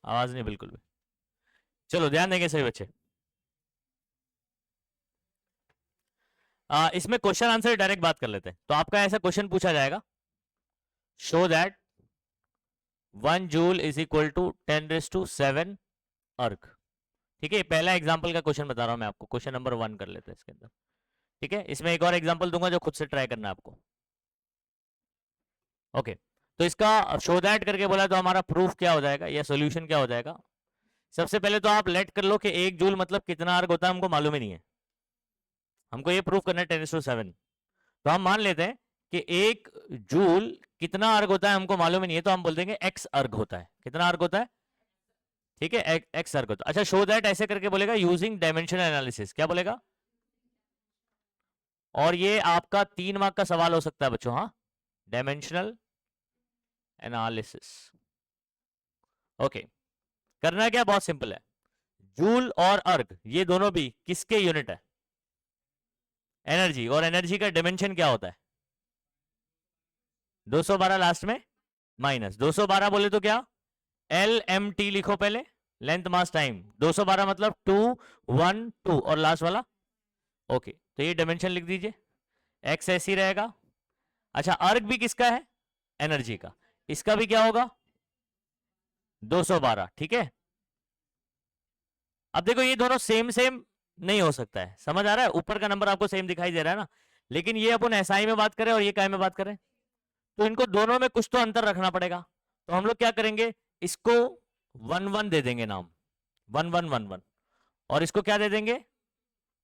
आवाज नहीं बिल्कुल भी। चलो ध्यान देंगे सभी बच्चे। इसमें क्वेश्चन आंसर डायरेक्ट बात कर लेते हैं। तो आपका ऐसा क्वेश्चन पूछा जाएगा, show that 1 joule is equal to 10⁷ erg. ठीक है, पहला एग्जांपल का क्वेश्चन बता रहा हूं मैं आपको, क्वेश्चन नंबर 1 कर लेते हैं इसके अंदर। ठीक है, इसमें एक और एग्जांपल दूंगा जो खुद से ट्राई करना है आपको। ओके, तो इसका शो दैट करके बोला तो हमारा प्रूफ क्या हो जाएगा या सोल्यूशन क्या हो जाएगा। सबसे पहले तो आप लेट कर लो कि 1 जूल मतलब कितना अर्ग होता है, हमको मालूम ही नहीं है, हमको ये प्रूफ करना है 10⁷। तो हम मान लेते हैं कि 1 जूल कितना अर्ग होता है हमको मालूम ही नहीं है, तो हम बोल देंगे x अर्ग होता है। कितना अर्ग होता है? ठीक है, x अर्ग होता है। अच्छा, शो दैट ऐसे करके बोलेगा यूजिंग डायमेंशन एनालिसिस। क्या बोलेगा? और ये आपका 3 मार्क का सवाल हो सकता है बच्चों। हाँ, डायमेंशनल एनालिसिस। ओके, करना क्या, बहुत सिंपल है। जूल और अर्ग ये दोनों भी किसके यूनिट है? एनर्जी। और एनर्जी का डायमेंशन क्या होता है? 212 लास्ट में माइनस 212 बोले तो क्या, LMT लिखो पहले, लेंथ मास टाइम। 212 मतलब 2 1 2 और लास्ट वाला। ओके, तो ये डायमेंशन लिख दीजिए, एक्स ऐसे ही रहेगा। अच्छा, अर्ग भी किसका है? एनर्जी का। इसका भी क्या होगा? 212। ठीक है, अब देखो ये दोनों सेम सेम नहीं हो सकता है, समझ आ रहा है? ऊपर का नंबर आपको सेम दिखाई दे रहा है ना, लेकिन ये अपन एसआई में बात करें और ये काय में बात करें, तो इनको दोनों में कुछ तो अंतर रखना पड़ेगा। तो हम लोग क्या करेंगे, इसको 1 1 दे देंगे नाम, 1 1 1 1, और इसको क्या दे देंगे,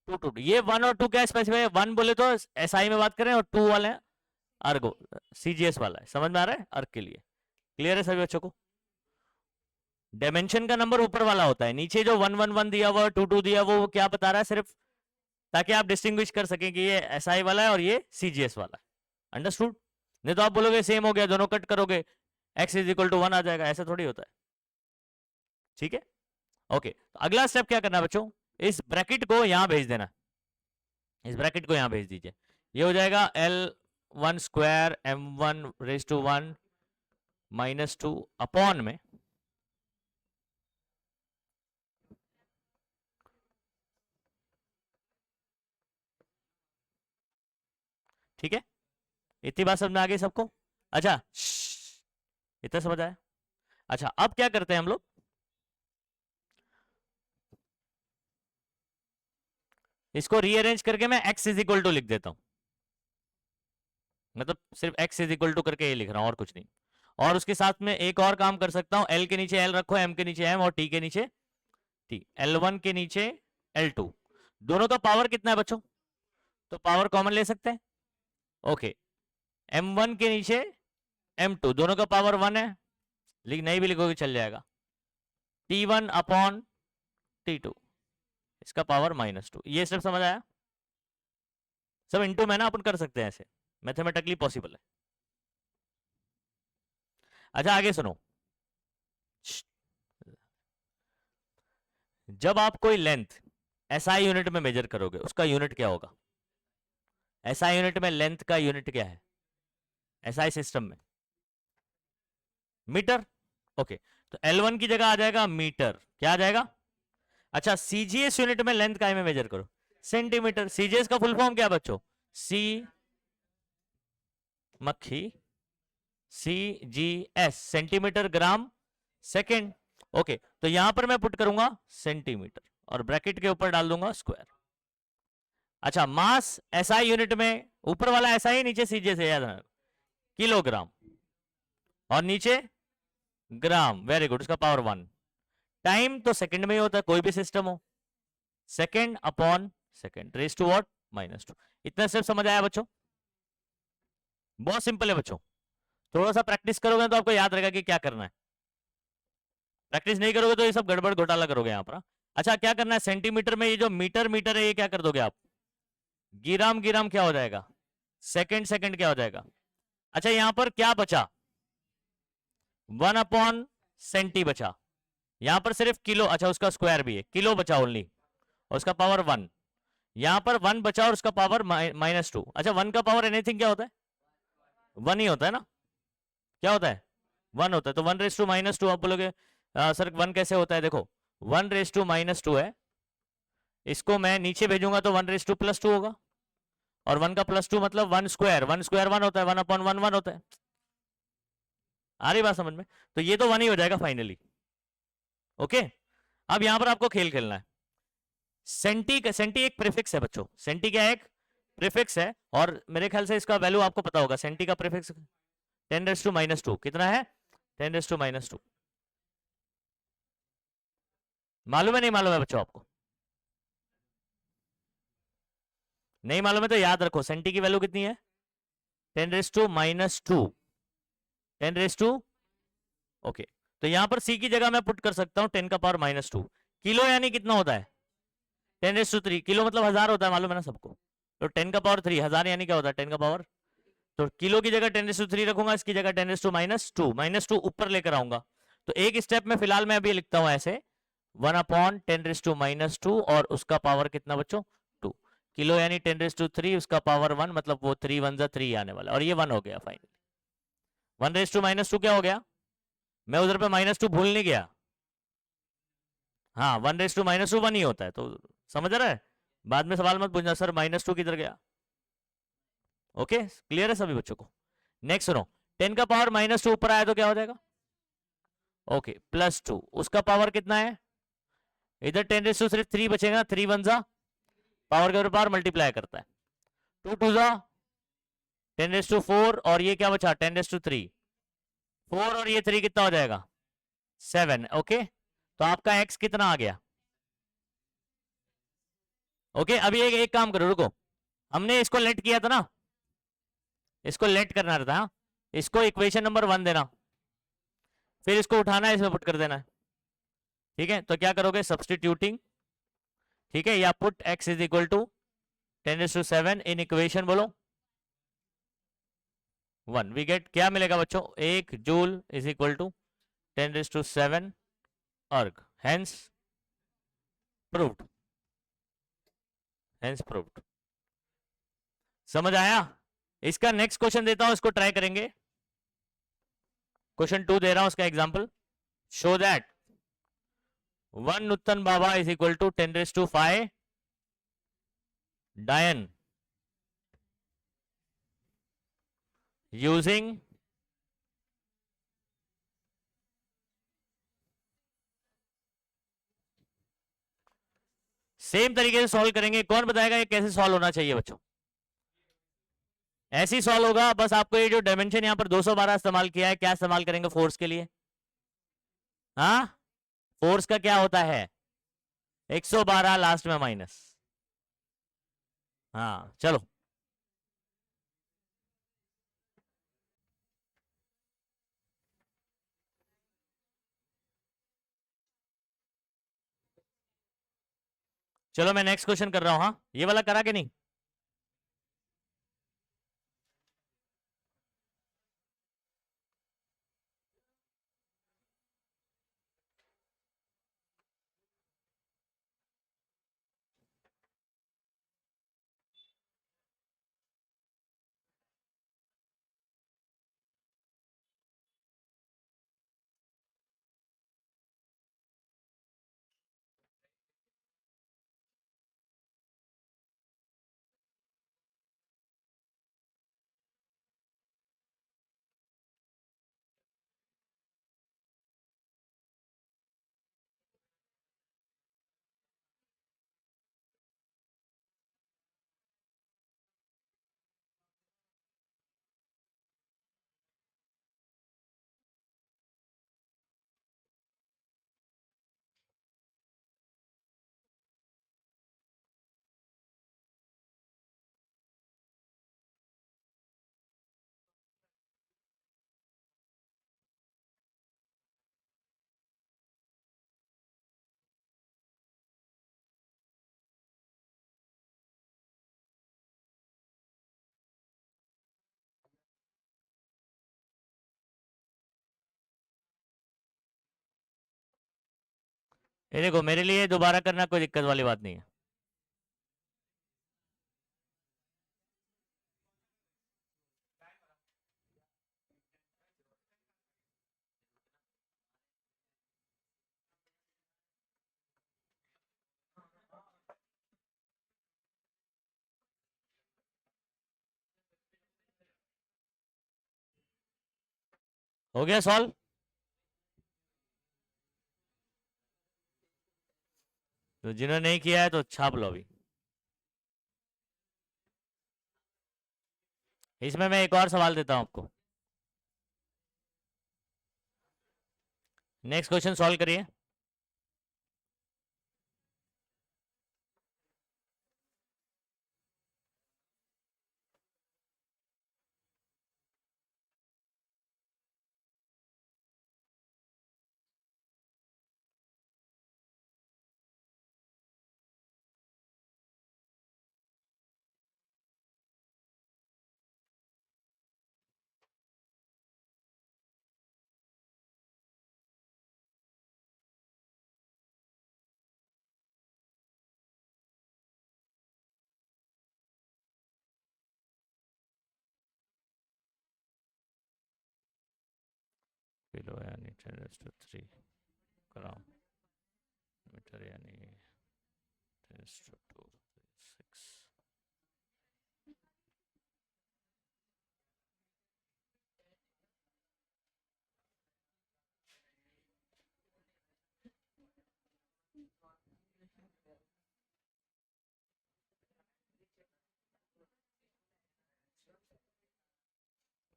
2 2। ये 1 और 2 क्या स्पेसिफाई है? 1 बोले तो एसआई में बात करें और 2 वाले अर्गो सीजीएस वाला है। समझ में आ रहा है? अर्ग के लिए क्लियर है सभी बच्चों को? डायमेंशन का नंबर ऊपर वाला होता है, नीचे जो 1 1 1 दिया हुआ, 2 2 दिया वो क्या बता रहा है, सिर्फ ताकि आप डिस्टिंग्विश कर सकें कि ये एसआई वाला है और ये सीजीएस वाला है। अंडरस्टूड? नहीं तो आप बोलोगे सेम हो गया, दोनों कट करोगे x इज इक्वल टू 1 आ जाएगा, ऐसा थोड़ी होता है। ठीक है, ओके, तो अगला स्टेप क्या करना है बच्चों, इस ब्रैकेट को यहां भेज देना, इस ब्रैकेट को यहां भेज दीजिए। ये हो जाएगा L1² m1⁻1 -2 अपॉन में ठीक है, इतनी बात समझ में आ गई सबको? अच्छा, इतना समझ आया? अच्छा, अब क्या करते हैं हम लोग, इसको रीअरेंज करके मैं x इज इक्वल टू लिख देता हूं, मतलब सिर्फ x इज इक्वल टू करके ये लिख रहा हूं और कुछ नहीं। और उसके साथ में एक और काम कर सकता हूं, L के नीचे L रखो, M के नीचे M और T के नीचे T, L1 के नीचे L2। दोनों का पावर कितना है बच्चों? तो पावर कॉमन ले सकते हैं। ओके, M1 के नीचे M2, दोनों का पावर 1 है, नहीं भी लिखोगे चल जाएगा। T1 अपॉन T2, इसका पावर -2। ये स्टेप समझ आया? सब इंटू में ना अपन कर सकते हैं, ऐसे मैथमेटिकली पॉसिबल है। अच्छा, आगे सुनो, जब आप कोई लेंथ एसआई यूनिट में मेजर करोगे, उसका यूनिट क्या होगा? एसआई यूनिट में लेंथ का यूनिट क्या है एसआई सिस्टम में? मीटर। ओके, तो L1 की जगह आ जाएगा मीटर, क्या आ जाएगा? अच्छा, सीजीएस यूनिट में लेंथ का में मेजर करो, सेंटीमीटर। सीजीएस का फुल फॉर्म क्या बच्चों? सी मक्खी CGS, centimetre gram second. Okay, तो यहां पर मैं पुट करूंगा सेंटीमीटर और ब्रैकेट के ऊपर डाल दूंगा स्क्वायर। अच्छा, मास एसआई यूनिट में ऊपर वाला एसआई, नीचे सीजीएस है, याद रखना, किलोग्राम, और नीचे ग्राम। वेरी गुड, उसका पावर 1। टाइम तो सेकंड में ही होता है, कोई भी सिस्टम हो, second upon second raise to what, -2। इतना सिर्फ समझ आया बच्चों? बहुत सिंपल है बच्चों, थोड़ा सा प्रैक्टिस करोगे तो आपको याद रहेगा कि क्या करना है। प्रैक्टिस नहीं करोगे तो ये सब गड़बड़ घोटाला करोगे यहाँ पर। अच्छा, क्या करना है, सेंटीमीटर में ये जो मीटर मीटर है ये क्या कर दोगे आप, गिराम गिराम क्या हो जाएगा, सेकंड सेकंड क्या हो जाएगा। अच्छा, यहां पर क्या बचा, 1 अपॉन सेंटी बचा, यहां पर सिर्फ किलो, अच्छा उसका स्क्वायर भी है, किलो बचा ओनली, और उसका पावर 1। यहां पर 1 बचा और उसका पावर -2। अच्छा, 1 का पावर एनीथिंग क्या होता है, 1 ही होता है ना, क्या होता है, 1 होता है, तो 1 रेज टू -2 आप बोलोगे सर 1 कैसे होता है, देखो 1 रेस टू -2 है, इसको मैं नीचे भेजूंगा तो 1 रेस टू +2 होगा, और 1 का +2 मतलब 1 स्क्वायर, 1 स्क्वायर 1 होता है, 1/1 1 होता है। आ रही बात समझ में? तो ये तो 1 ही हो जाएगा फाइनली। ओके, अब यहां पर आपको खेल खेलना है। सेंटी एक प्रीफिक्स है बच्चों, सेंटी क्या है, एक प्रीफिक्स है, और मेरे ख्याल से इसका वैल्यू आपको पता होगा, सेंटी का प्रीफिक्स 10⁻², कितना है 10⁻²। मालूम है नहीं मालूम है बच्चों आपको? नहीं मालूम है तो याद रखो, सेंटी की वैल्यू कितनी है 10⁻², 10⁻, ओके। तो यहां पर सी की जगह मैं पुट कर सकता हूं 10⁻²। किलो यानी कितना होता है 10⁻3, किलो मतलब 1000 होता है, मालूम है ना सबको? तो 10⁻3 1000 यानी क्या होता है 10⁻, तो किलो की जगह 10⁻3 रखूंगा, इसकी जगह 10⁻², -2 ऊपर लेकर आऊंगा। तो एक स्टेप में फिलहाल मैं अभी लिखता हूं ऐसे 1/10⁻², और उसका पावर कितना बच्चों 2, किलो यानी 10⁻3, उसका पावर 1, मतलब वो 3 1 3 आने वाला, और ये 1 हो गया फाइनली। 1⁻² क्या हो गया, मैं उधर पे -2 भूल नहीं गया। हाँ 1⁻² 1 ही होता है, तो समझ रहा है? बाद में सवाल मत पूछना सर -2 किधर गया। ओके, क्लियर है सभी बच्चों को? नेक्स्ट सुनो, 10 का पावर -2 ऊपर आया तो क्या हो जाएगा, ओके +2, उसका पावर कितना है, इधर 10⁻, सिर्फ 3 बचेगा, 3 1 जा, पावर के पावर मल्टीप्लाई करता है, 2 2 जा 10⁻4, और ये क्या बचा 10⁻3, 4 और ये 3 कितना हो जाएगा 7। ओके, तो आपका x कितना आ गया। ओके, अभी एक काम करो, रुको, हमने इसको लेट किया था ना, इसको लेट करना रहता है, हाँ? इसको इक्वेशन नंबर 1 देना, फिर इसको उठाना है, इसमें पुट कर देना है, ठीक है? तो क्या करोगे सब्सटीट्यूटिंग, ठीक है, या put x is equal to 10⁻7 in equation, बोलो 1, वी गेट क्या मिलेगा बच्चों, 1 जूल इज इक्वल टू 10⁻7 अर्ग, हेंस प्रूव्ड, हेंस प्रूव्ड। समझ आया? इसका नेक्स्ट क्वेश्चन देता हूं, इसको ट्राई करेंगे। क्वेश्चन 2 दे रहा हूं, उसका एग्जांपल, शो दैट 1 नुत्तन बाबा is equal to 10⁵ dyne using same तरीके से सॉल्व करेंगे। कौन बताएगा ये कैसे सॉल्व होना चाहिए बच्चों? ऐसे ही सॉल्व होगा, बस आपको ये जो डायमेंशन यहां पर 212 इस्तेमाल किया है, क्या इस्तेमाल करेंगे फोर्स के लिए, हाँ फोर्स का क्या होता है 112 लास्ट में माइनस, हाँ चलो। चलो मैं नेक्स्ट क्वेश्चन कर रहा हूं, हाँ ये वाला करा के नहीं? ये देखो, मेरे लिए दोबारा करना कोई दिक्कत वाली बात नहीं है। हो गया सॉल्व? तो जिन्होंने नहीं किया है तो छाप लो अभी। इसमें मैं एक और सवाल देता हूं आपको। नेक्स्ट क्वेश्चन सॉल्व करिए। किलो यानी 10⁻³ ग्राम, मीटर यानी 10⁻², 6।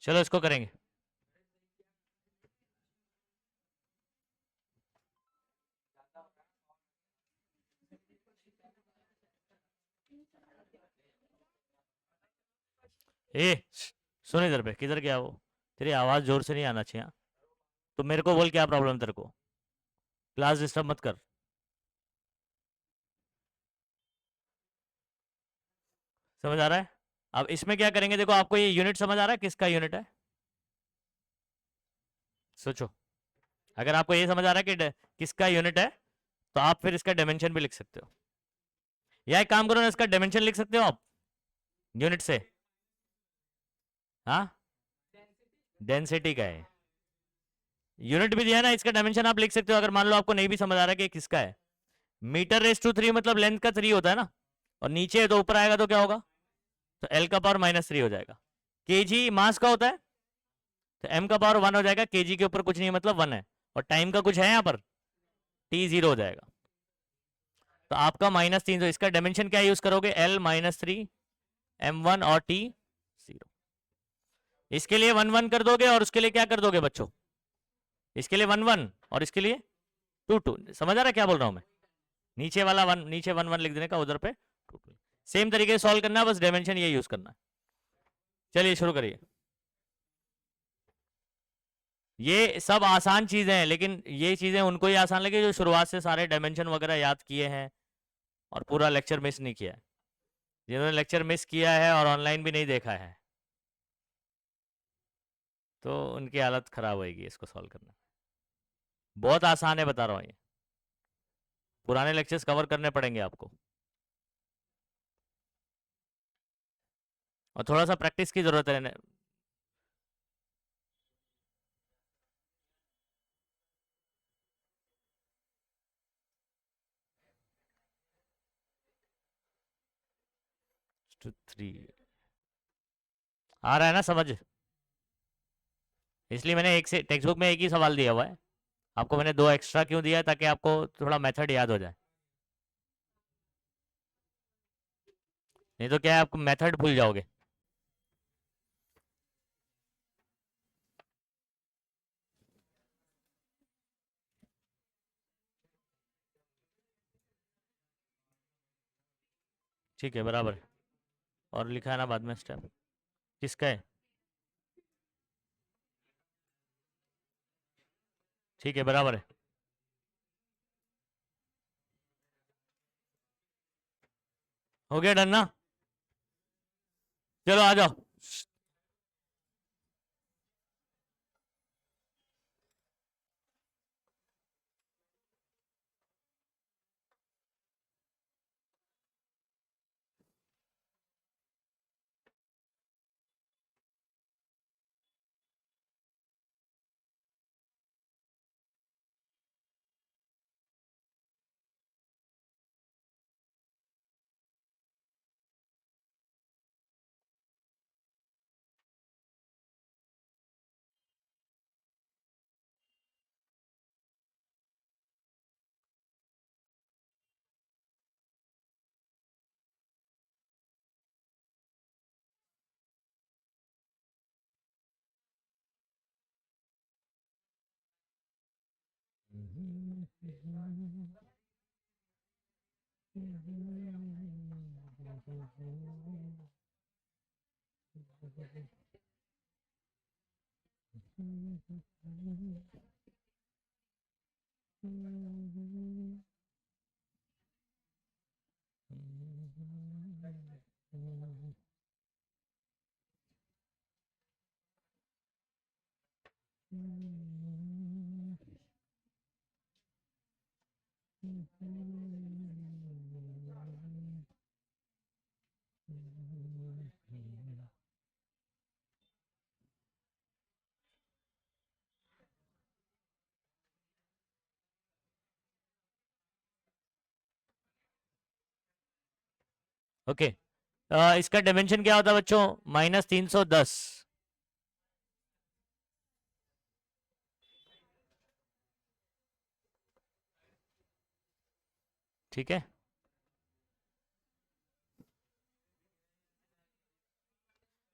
चलो इसको करेंगे। ए सुन इधर पे, किधर गया वो? तेरी आवाज जोर से नहीं आना चाहिए, हाँ? तो मेरे को बोल क्या प्रॉब्लम तेरे को। क्लास डिस्टर्ब मत कर। समझ आ रहा है? अब इसमें क्या करेंगे, देखो आपको ये यूनिट समझ आ रहा है किसका यूनिट है? सोचो। अगर आपको ये समझ आ रहा है कि किसका यूनिट है, तो आप फिर इसका डायमेंशन भी लिख सकते हो। या एक काम करो ना, इसका डायमेंशन लिख सकते हो आप यूनिट से। हाँ, डेंसिटी का है। यूनिट भी दिया है ना, इसका डायमेंशन आप लिख सकते हो। अगर मान लो आपको नहीं भी समझ आ रहा कि ये किसका है। मीटर रेस टू 3 मतलब लेंथ का 3 होता है ना, और नीचे है तो ऊपर आएगा तो क्या होगा? तो एल का पावर -3 हो जाएगा। केजी मास का होता है, तो एम का पावर 1 हो जाएगा। केजी के ऊपर कुछ नहीं है मतलब 1 है, और टाइम का कुछ है यहाँ पर, T0 हो जाएगा। तो आपका -3, तो इसका डायमेंशन क्या यूज करोगे? L-3, M1 और T0। इसके लिए 1 1 कर दोगे, और उसके लिए क्या कर दोगे बच्चों? इसके लिए 1 1 और इसके लिए 2 2। समझ आ रहा है क्या बोल रहा हूं मैं? नीचे वाला 1 नीचे 1 1 लिख देने का, उधर पे 2 2। सेम तरीके से सॉल्व करना है, बस डायमेंशन ये यूज करना है। चलिए शुरू करिए। ये सब आसान चीजें हैं, लेकिन ये चीजें उनको ही आसान लगे जो शुरुआत से सारे डायमेंशन वगैरह याद किए हैं और पूरा लेक्चर मिस नहीं किया है। जिन्होंने लेक्चर मिस किया है और ऑनलाइन भी नहीं देखा है, तो उनकी हालत खराब होगी इसको सॉल्व करना। बहुत आसान है, बता रहा हूँ ये। पुराने लेक्चर्स कवर करने पड़ेंगे आपको, और थोड़ा सा प्रैक्टिस की जरूरत है। 3 आ रहा है ना समझ? इसलिए मैंने एक से टेक्स्ट बुक में एक ही सवाल दिया हुआ है। आपको मैंने 2 एक्स्ट्रा क्यों दिया है? ताकि आपको थोड़ा मेथड याद हो जाए। नहीं तो क्या है, आपको मेथड भूल जाओगे। ठीक है, बराबर है। और लिखा है ना बाद में स्टेप, किसका है? ठीक है, बराबर है। हो गया डन ना? चलो आ जाओ। ओके इसका डायमेंशन क्या होता है बच्चों? -310। ठीक है,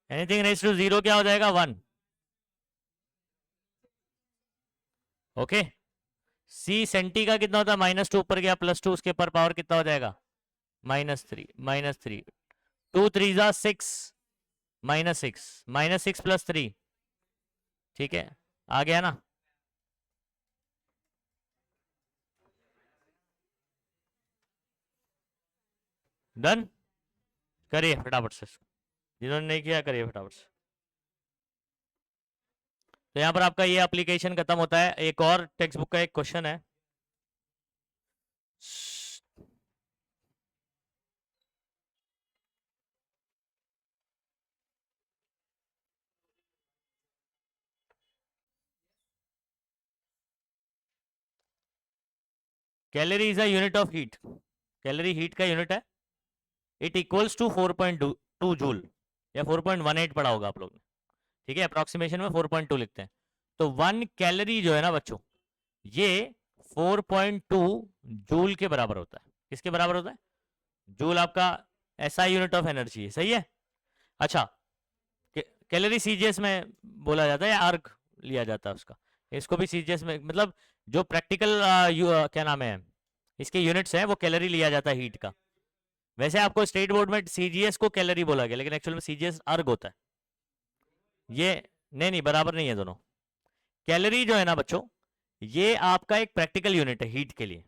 एनीथिंग रेज टू 0 क्या हो जाएगा? 1। ओके, सी सेंटी का कितना होता है? -2 ऊपर गया +2, उसके पर पावर कितना हो जाएगा? -3 -3 2 3 जा 6 -6 -6 + 3। ठीक है, आ गया ना? डन, करिए फटाफट से, जिन्होंने नहीं किया करिए फटाफट से। तो यहाँ पर आपका ये एप्लीकेशन खत्म होता है। एक और टेक्स्ट बुक का एक क्वेश्चन है, calorie is a unit of heat. Calorie heat का यूनिट है। इट इक्वल्स टू 4.2 जूल या 4.18 पढ़ा होगा आप लोग ने। ठीक है, अप्रोक्सीमेशन में 4.2 लिखते हैं। तो 1 कैलोरी जो है ना बच्चों, ये 4.2 जूल के बराबर होता है। किसके बराबर होता है? जूल आपका एसआई यूनिट ऑफ एनर्जी है, सही है। अच्छा, कैलोरी सीजीएस में बोला जाता है या अर्ग लिया जाता है उसका? इसको भी सीजीएस में, मतलब जो प्रैक्टिकल क्या नाम है इसके यूनिट्स हैं, वो कैलोरी लिया जाता है हीट का। वैसे आपको स्टेट बोर्ड में सीजीएस को कैलोरी बोला गया, लेकिन एक्चुअल में सीजीएस अर्ग होता है। ये नहीं बराबर नहीं है दोनों। कैलोरी जो है ना बच्चों, ये आपका एक प्रैक्टिकल यूनिट है हीट के लिए।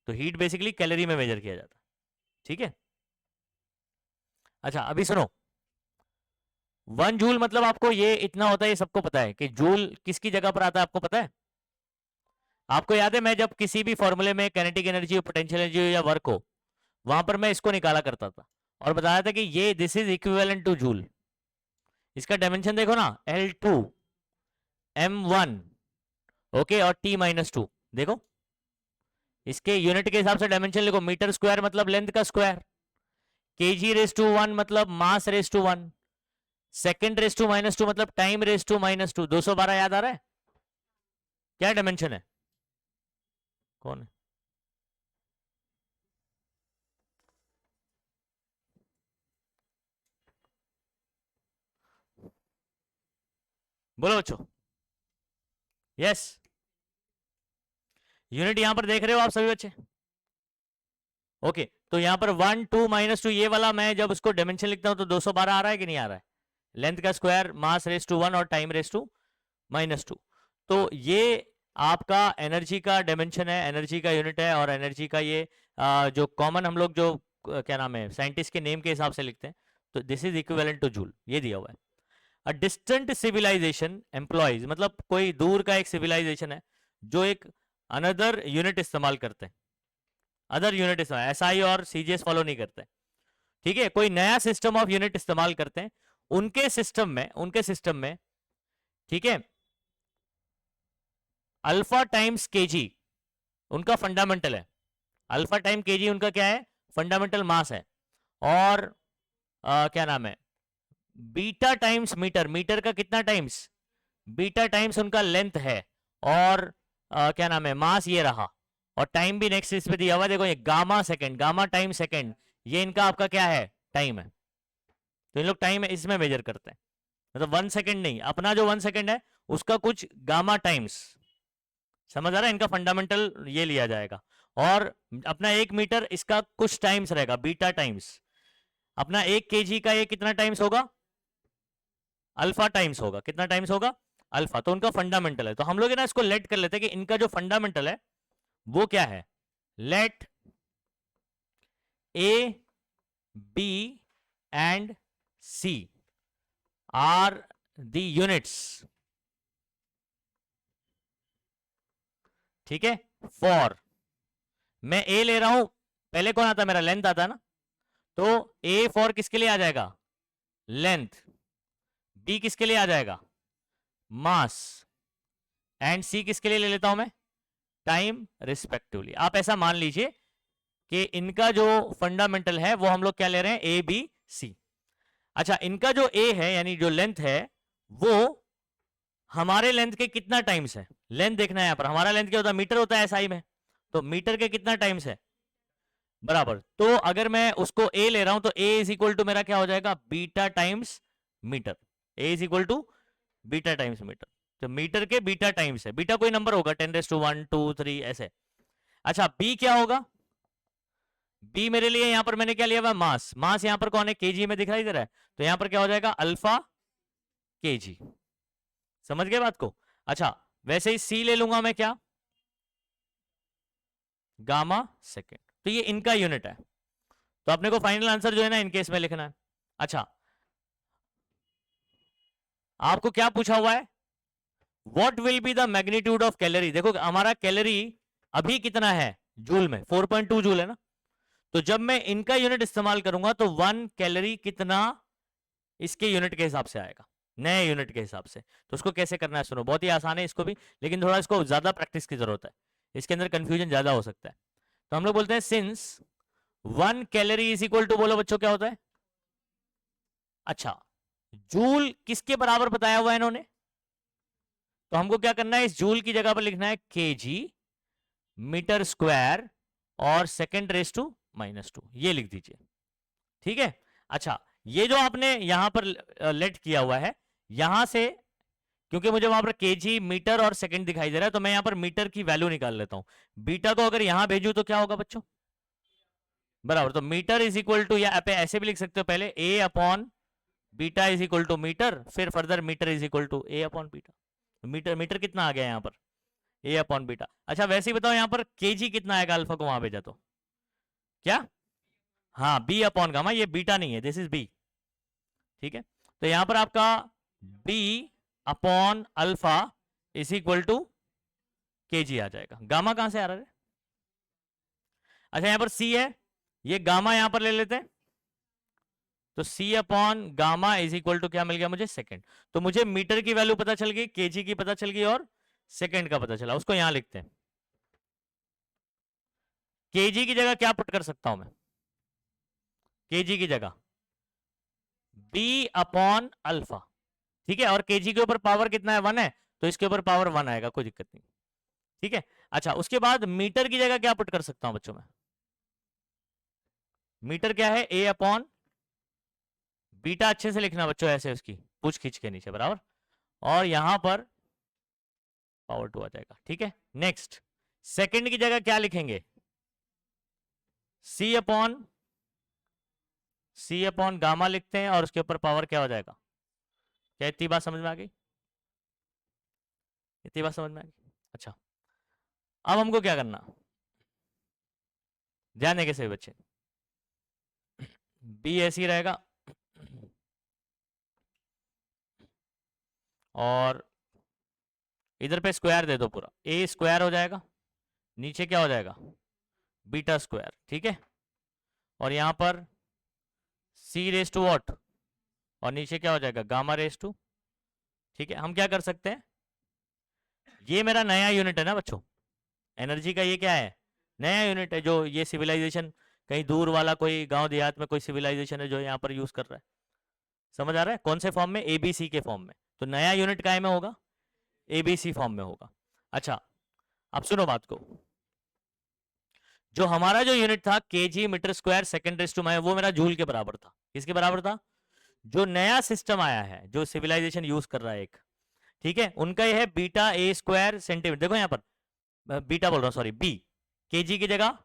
तो हीट बेसिकली कैलोरी में मेजर किया जाता है। ठीक है, अच्छा अभी सुनो, 1 जूल मतलब आपको ये इतना होता है, ये सबको पता है कि जूल किसकी जगह पर आता है, आपको पता है? आपको याद है मैं जब किसी भी फॉर्मूले में काइनेटिक एनर्जी, पोटेंशियल एनर्जी या वर्क हो, वहां पर मैं इसको निकाला करता था और बताया था कि ये this is equivalent two joule. इसका डायमेंशन देखो ना, L2 M1 ओके और T-2 देखो, इसके यूनिट के हिसाब से डायमेंशन लिखो। मीटर स्क्वायर मतलब लेंथ का स्क्वायर, kg⁻1 मतलब mass raise to 1, second raise to -2 मतलब टाइम रेस टू -2। 212 याद आ रहा है? क्या डायमेंशन है? कौन है? बोलो बच्चों। यस, यूनिट यहां पर देख रहे हो आप सभी बच्चे? ओके, तो यहां पर 1 2 -2 ये वाला मैं जब उसको डायमेंशन लिखता हूं तो 212 आ रहा है कि नहीं आ रहा है? लेंथ का स्क्वायर, मास रेस टू 1 और टाइम रेस टू -2। तो ये आपका एनर्जी का डायमेंशन है, एनर्जी का यूनिट है। और एनर्जी का ये जो कॉमन हम लोग जो क्या नाम है साइंटिस्ट के नेम के हिसाब से लिखते हैं, तो this is equivalent two joule, ये दिया हुआ है। अ डिस्टेंट सिविलाइजेशन एम्प्लॉयज, मतलब कोई दूर का एक सिविलाइजेशन है जो एक अनदर यूनिट इस्तेमाल करते हैं, अदर यूनिट इस्तेमाल, एसआई और सीजीएस फॉलो नहीं करते। ठीक है, कोई नया सिस्टम ऑफ यूनिट इस्तेमाल करते हैं। उनके सिस्टम में ठीक है, अल्फा टाइम्स केजी उनका फंडामेंटल है। अल्फा टाइम केजी उनका क्या है? फंडामेंटल मास है। और क्या नाम है, बीटा टाइम्स मीटर, मीटर का कितना टाइम्स? बीटा टाइम्स उनका लेंथ है। और क्या नाम है, मास ये रहा। और टाइम भी नेक्स्ट इस पे दिया हुआ, देखो ये gamma second, gamma time second, ये इनका आपका क्या है? टाइम है। तो इन लोग टाइम इसमें मेजर करते हैं, मतलब 1 सेकंड नहीं, अपना जो 1 सेकंड है उसका कुछ गामा टाइम्स। समझ आ रहा है, इनका फंडामेंटल ये लिया जाएगा। और अपना 1 मीटर इसका कुछ टाइम्स रहेगा, बीटा टाइम्स। अपना 1 kg का ये कितना टाइम्स होगा, अल्फा टाइम्स होगा। कितना टाइम्स होगा, अल्फा। तो उनका फंडामेंटल है। तो हम लोग ना इसको लेट कर लेते हैं कि इनका जो फंडामेंटल है वो क्या है। Let A B and C are the units, ठीक है। फॉर, मैं ए ले रहा हूं, पहले कौन आता, मेरा लेंथ आता ना, तो ए फॉर किसके लिए आ जाएगा, लेंथ। बी किसके लिए आ जाएगा, मास। एंड सी किसके लिए ले लेता हूं मैं, टाइम रिस्पेक्टिवली। आप ऐसा मान लीजिए कि इनका जो फंडामेंटल है वो हम लोग क्या ले रहे हैं, ए बी सी। अच्छा, इनका जो ए है यानी जो लेंथ है वो हमारे लेंथ के कितना टाइम्स है, लेंथ देखना है। यहाँ पर हमारा लेंथ क्या होता है, मीटर होता है एसआई में, तो मीटर के कितना टाइम्स है, बराबर। तो अगर मैं उसको ए ले रहा हूं तो ए इज इक्वल टू मेरा क्या हो जाएगा, beta times metre. A is equal to beta times metre. तो मीटर के बीटा टाइम्स है, बीटा कोई नंबर होगा, 10⁻1 2 3 ऐसे। अच्छा, बी क्या होगा, बी मेरे लिए यहां पर मैंने क्या लिया हुआ, मास। मास यहां पर कौन है, केजी में दिखाई दे रहा है, तो यहां पर क्या हो जाएगा, अल्फा केजी। समझ गए बात को। अच्छा, वैसे ही सी ले लूंगा मैं, क्या, गामा सेकेंड। तो ये इनका यूनिट है। तो अपने को फाइनल आंसर जो है ना इनके इसमें लिखना है। अच्छा, आपको क्या पूछा हुआ है, what will be the magnitude of calorie. देखो हमारा कैलोरी अभी कितना है, जूल में 4.2 जूल है ना। तो जब मैं इनका यूनिट इस्तेमाल करूंगा तो 1 कैलोरी कितना इसके यूनिट के हिसाब से आएगा, नए यूनिट के हिसाब से। तो उसको कैसे करना है सुनो, बहुत ही आसान है इसको भी, लेकिन थोड़ा इसको ज्यादा प्रैक्टिस की जरूरत है, इसके अंदर कंफ्यूजन ज्यादा हो सकता है। तो हम लोग बोलते हैं since 1 calorie is equal to, बोलो बच्चों क्या होता है। अच्छा, जूल किसके बराबर बताया हुआ है इन्होंने, तो हमको क्या करना है, इस जूल की जगह पर लिखना है केजी मीटर स्क्वायर और सेकेंड रेस टू -2, ये लिख दीजिए, ठीक है। अच्छा, ये जो आपने यहां पर लेट किया हुआ है, यहां से क्योंकि मुझे वहां पर केजी मीटर और सेकंड दिखाई दे रहा है, तो मैं यहां पर मीटर की वैल्यू निकाल लेता हूं। बीटा को अगर यहां भेजू तो क्या होगा बच्चों, बराबर। तो मीटर इज इक्वल टू, या आप ऐसे भी लिख सकते हो, पहले A upon beta is equal to metre, फिर further metre is equal to A upon beta. Metre metre कितना आ गया यहाँ पर, ए अपॉन बीटा। अच्छा, वैसे ही बताओ यहाँ पर केजी कितना आएगा, अल्फा को वहां भेजा तो क्या, हाँ बी अपॉन गामा, ये बीटा नहीं है, दिस इज बी, ठीक है। तो यहां पर आपका B upon alpha is equal to K G आ जाएगा। गामा कहां से आ रहा है, अच्छा यहां पर सी है, ये गामा यहां पर ले लेते हैं, तो C upon gamma is equal to क्या मिल गया मुझे, सेकंड। तो मुझे मीटर की वैल्यू पता चल गई, केजी की पता चल गई और सेकंड का पता चला, उसको यहां लिखते हैं। केजी की जगह क्या पुट कर सकता हूं मैं, केजी की जगह बी अपॉन अल्फा, ठीक है। और केजी के ऊपर पावर कितना है, 1 है, तो इसके ऊपर पावर 1 आएगा, कोई दिक्कत नहीं, ठीक है। अच्छा, उसके बाद मीटर की जगह क्या पुट कर सकता हूं बच्चों में, मीटर क्या है, ए अपॉन बीटा, अच्छे से लिखना बच्चों, ऐसे उसकी पूछ खींच के नीचे, बराबर। और यहां पर पावर 2 आ जाएगा, ठीक है। नेक्स्ट, सेकंड की जगह क्या लिखेंगे, सी अपॉन गामा लिखते हैं, और उसके ऊपर पावर क्या हो जाएगा। क्या इतनी बात समझ में आ गई, इतनी बात समझ में आ गई। अच्छा, अब हमको क्या करना, ध्यान देंगे सभी बच्चे, बी ऐसे ही रहेगा, और इधर पे स्क्वायर दे दो पूरा, ए स्क्वायर हो जाएगा, नीचे क्या हो जाएगा, बीटा स्क्वायर, ठीक है। और यहां पर सी रेस टू वॉट, और नीचे क्या हो जाएगा, गामा रेस टू, ठीक है। हम क्या कर सकते हैं, ये मेरा नया यूनिट है ना बच्चों, एनर्जी का ये क्या है, नया यूनिट है, जो ये सिविलाइजेशन कहीं दूर वाला कोई गांव देहात में कोई सिविलाइजेशन है जो यहाँ पर यूज कर रहा है, समझ आ रहा है, कौन से फॉर्म में, एबीसी के फॉर्म में। तो नया यूनिट काय में होगा, एबीसी फॉर्म में होगा। अच्छा, अब सुनो बात को, जो हमारा जो यूनिट था kg metre square second raise to minus, वो मेरा जूल के बराबर था। किसके बराबर था, जो नया सिस्टम आया है, जो सिविलाइजेशन यूज कर रहा है एक, ठीक है, उनका ये है बीटा ए स्क्वायर सेंटीमीटर। देखो यहाँ पर बीटा बोल रहा हूँ, सॉरी, बी, केजी की जगह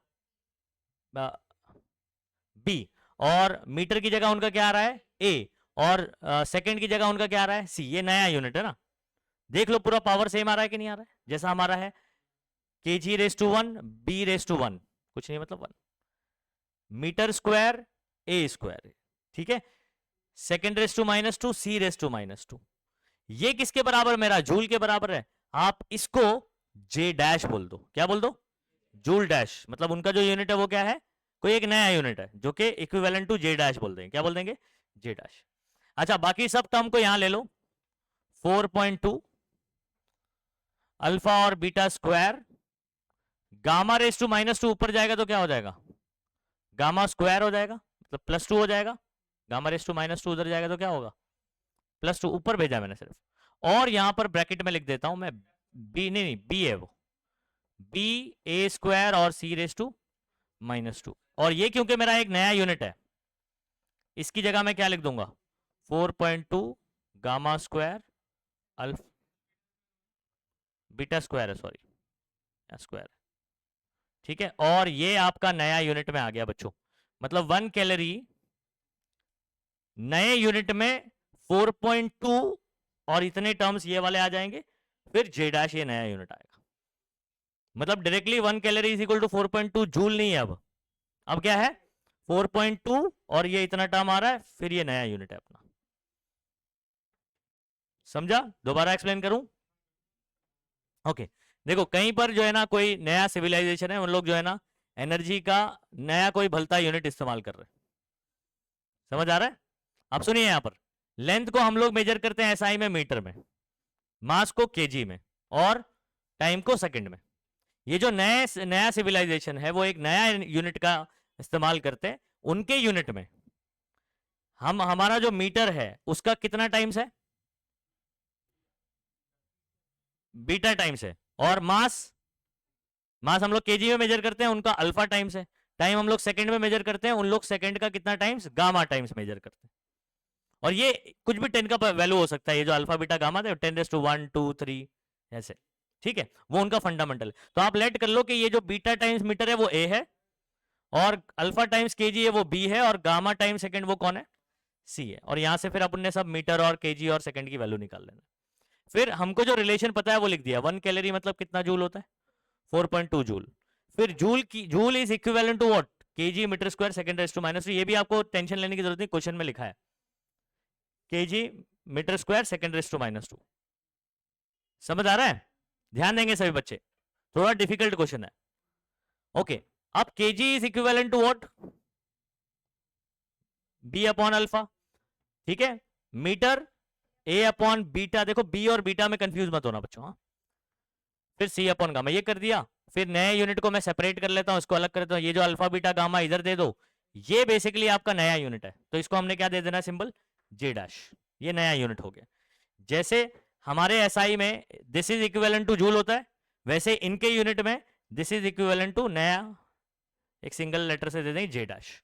बी, और मीटर की जगह उनका क्या आ रहा है, ए, और सेकंड की जगह उनका क्या आ रहा है, सी। ये नया यूनिट है ना, देख लो पूरा पावर सेम आ रहा है कि नहीं आ रहा है, जैसा हमारा है K G raise to one, B raise to one, कुछ नहीं मतलब one, metre square A square, ठीक है, second raise to minus two, C raise to minus two. ये किसके बराबर, मेरा जूल के बराबर है। आप इसको जे डैश बोल दो, क्या बोल दो, जूल डैश, मतलब उनका जो यूनिट है वो क्या है, कोई एक नया यूनिट है जो कि इक्विवेलेंट टू जे डैश बोल देंगे, क्या बोल देंगे, जे डैश। अच्छा, बाकी सब टर्म को यहां ले लो, 4.2 अल्फा और beta square, gamma raise to minus two ऊपर जाएगा तो क्या हो जाएगा, गामा स्क्वायर हो जाएगा, मतलब प्लस टू हो जाएगा, gamma raise to minus two उधर जाएगा तो क्या होगा, प्लस टू, ऊपर भेजा मैंने सिर्फ, और यहां पर ब्रैकेट में लिख देता हूं मैं, बी, नहीं नहीं, बी है वो, बी ए स्क्वायर और सी रेस टू माइनस टू, और ये क्योंकि मेरा एक नया यूनिट है, इसकी जगह मैं क्या लिख दूंगा, 4.2 गामा स्क्वायर अल्फ, बीटा स्क्वायर है, सॉरी स्क्वायर, ठीक है, और ये आपका नया यूनिट में आ गया बच्चों, मतलब 1 कैलोरी नए यूनिट में 4.2, और इतने टर्म्स ये वाले आ जाएंगे, फिर जे डैश ये नया यूनिट आएगा, मतलब directly 1 calorie is equal to 4.2 joule नहीं है, अब क्या है 4.2, और ये इतना टर्म आ रहा है, फिर ये नया यूनिट है अपना, समझा, दोबारा एक्सप्लेन करूं, ओके। देखो कहीं पर जो है ना कोई नया सिविलाइजेशन है, उन लोग जो है ना एनर्जी का नया कोई भलता यूनिट इस्तेमाल कर रहे हैं, समझ आ रहा है। आप सुनिए, यहां पर लेंथ को हम लोग मेजर करते हैं एसआई में, मीटर में, मास को केजी में, और टाइम को सेकंड में। ये जो नया सिविलाइजेशन है वो एक नया यूनिट का इस्तेमाल करते हैं, उनके यूनिट में हम, हमारा जो मीटर है उसका कितना टाइम्स है, बीटा टाइम्स है, और मास, मास हम लोग केजी में मेजर करते हैं, उनका अल्फा टाइम्स है, टाइम हम लोग सेकंड में मेजर करते हैं, उन लोग सेकंड का कितना टाइम्स, गामा टाइम्स मेजर करते हैं, और ये कुछ भी 10 का वैल्यू हो सकता है, ये जो अल्फा बीटा गामा था 10⁻⁻⁻⁻⁻⁻⁻⁻⁻⁻⁻⁻⁻⁻⁻⁻⁻⁻ऐसे, ठीक है, वो उनका फंडामेंटल है। तो आप लेट कर लो कि ये जो बीटा टाइम्स मीटर है वो ए है, और अल्फा टाइम्स केजी है वो बी है, और गामा टाइम्स सेकंड वो कौन है, सी है, और यहां से फिर अपन ने सब मीटर और केजी और सेकंड की वैल्यू निकाल लेना। फिर हमको जो रिलेशन पता है वो लिख दिया, 1 कैलोरी मतलब कितना जूल होता है, 4.2 जूल, फिर जूल की, joule is equivalent to what, kg metre square second raise to minus two, ये भी आपको टेंशन लेने की जरूरत नहीं, क्वेश्चन में लिखा है, KG metre square second raise to minus two, समझ आ रहा है, ध्यान देंगे सभी बच्चे, थोड़ा डिफिकल्ट क्वेश्चन है, ओके। अब kg is equivalent to what, B upon alpha, ठीक है, मीटर ए अपॉन बीटा, देखो बी और बीटा में कंफ्यूज मत होना बच्चों, हाँ, फिर सी अपॉन गामा, ये कर दिया, फिर नए यूनिट को मैं सेपरेट कर लेता हूं, इसको अलग कर देता हूं, ये जो अल्फा बीटा गामा इधर दे दो, ये बेसिकली आपका नया यूनिट है, तो इसको हमने क्या दे देना सिंबल, जे डैश, ये नया यूनिट हो गया। जैसे हमारे एसआई में this is equivalent two joule होता है, वैसे इनके यूनिट में दिस इज इक्विवेलेंट टू नया, एक सिंगल लेटर से दे देंगे जे डैश,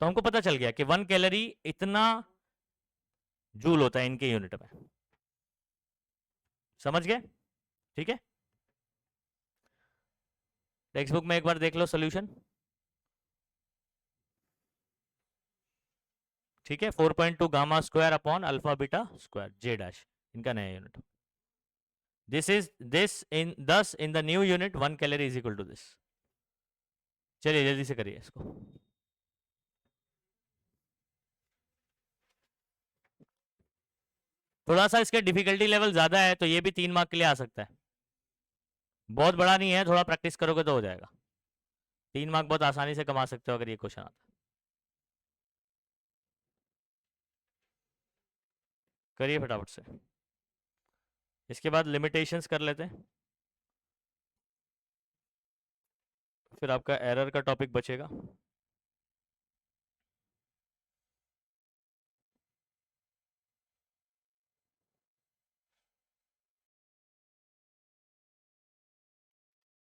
तो हमको पता चल गया कि 1 कैलोरी इतना जूल होता है इनके यूनिट में, समझ गए, ठीक है। टेक्स्ट बुक में एक बार देख लो सोल्यूशन, ठीक है, 4.2 gamma square upon alpha beta square J dash, इनका नया unit, this in this in the new unit 1 calorie is equal to this. चलिए जल्दी से करिए इसको, थोड़ा सा इसके डिफिकल्टी लेवल ज्यादा है, तो ये भी 3 मार्क के लिए आ सकता है, बहुत बड़ा नहीं है, थोड़ा प्रैक्टिस करोगे तो हो जाएगा, 3 मार्क बहुत आसानी से कमा सकते हो अगर ये क्वेश्चन आता है। करिए फटाफट से, इसके बाद लिमिटेशंस कर लेते हैं, फिर आपका एरर का टॉपिक बचेगा।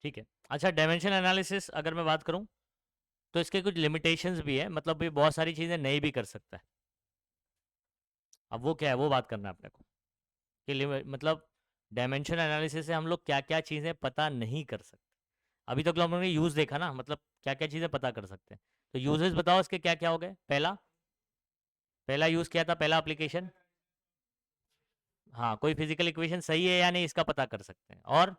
ठीक है, अच्छा, डायमेंशन एनालिसिस अगर मैं बात करूं तो इसके कुछ लिमिटेशंस भी है, मतलब भी बहुत सारी चीजें नहीं भी कर सकता है, अब वो क्या है वो बात करना है अपने को, कि मतलब डायमेंशन एनालिसिस से हम लोग क्या क्या चीज़ें पता नहीं कर सकते। अभी तक तो हम लोगों ने यूज़ देखा ना, मतलब क्या क्या चीज़ें पता कर सकते हैं। तो यूजेस बताओ इसके क्या क्या हो गए। पहला पहला यूज़ क्या था, पहला एप्लीकेशन? हाँ, कोई फिजिकल इक्वेशन सही है या नहीं इसका पता कर सकते हैं। और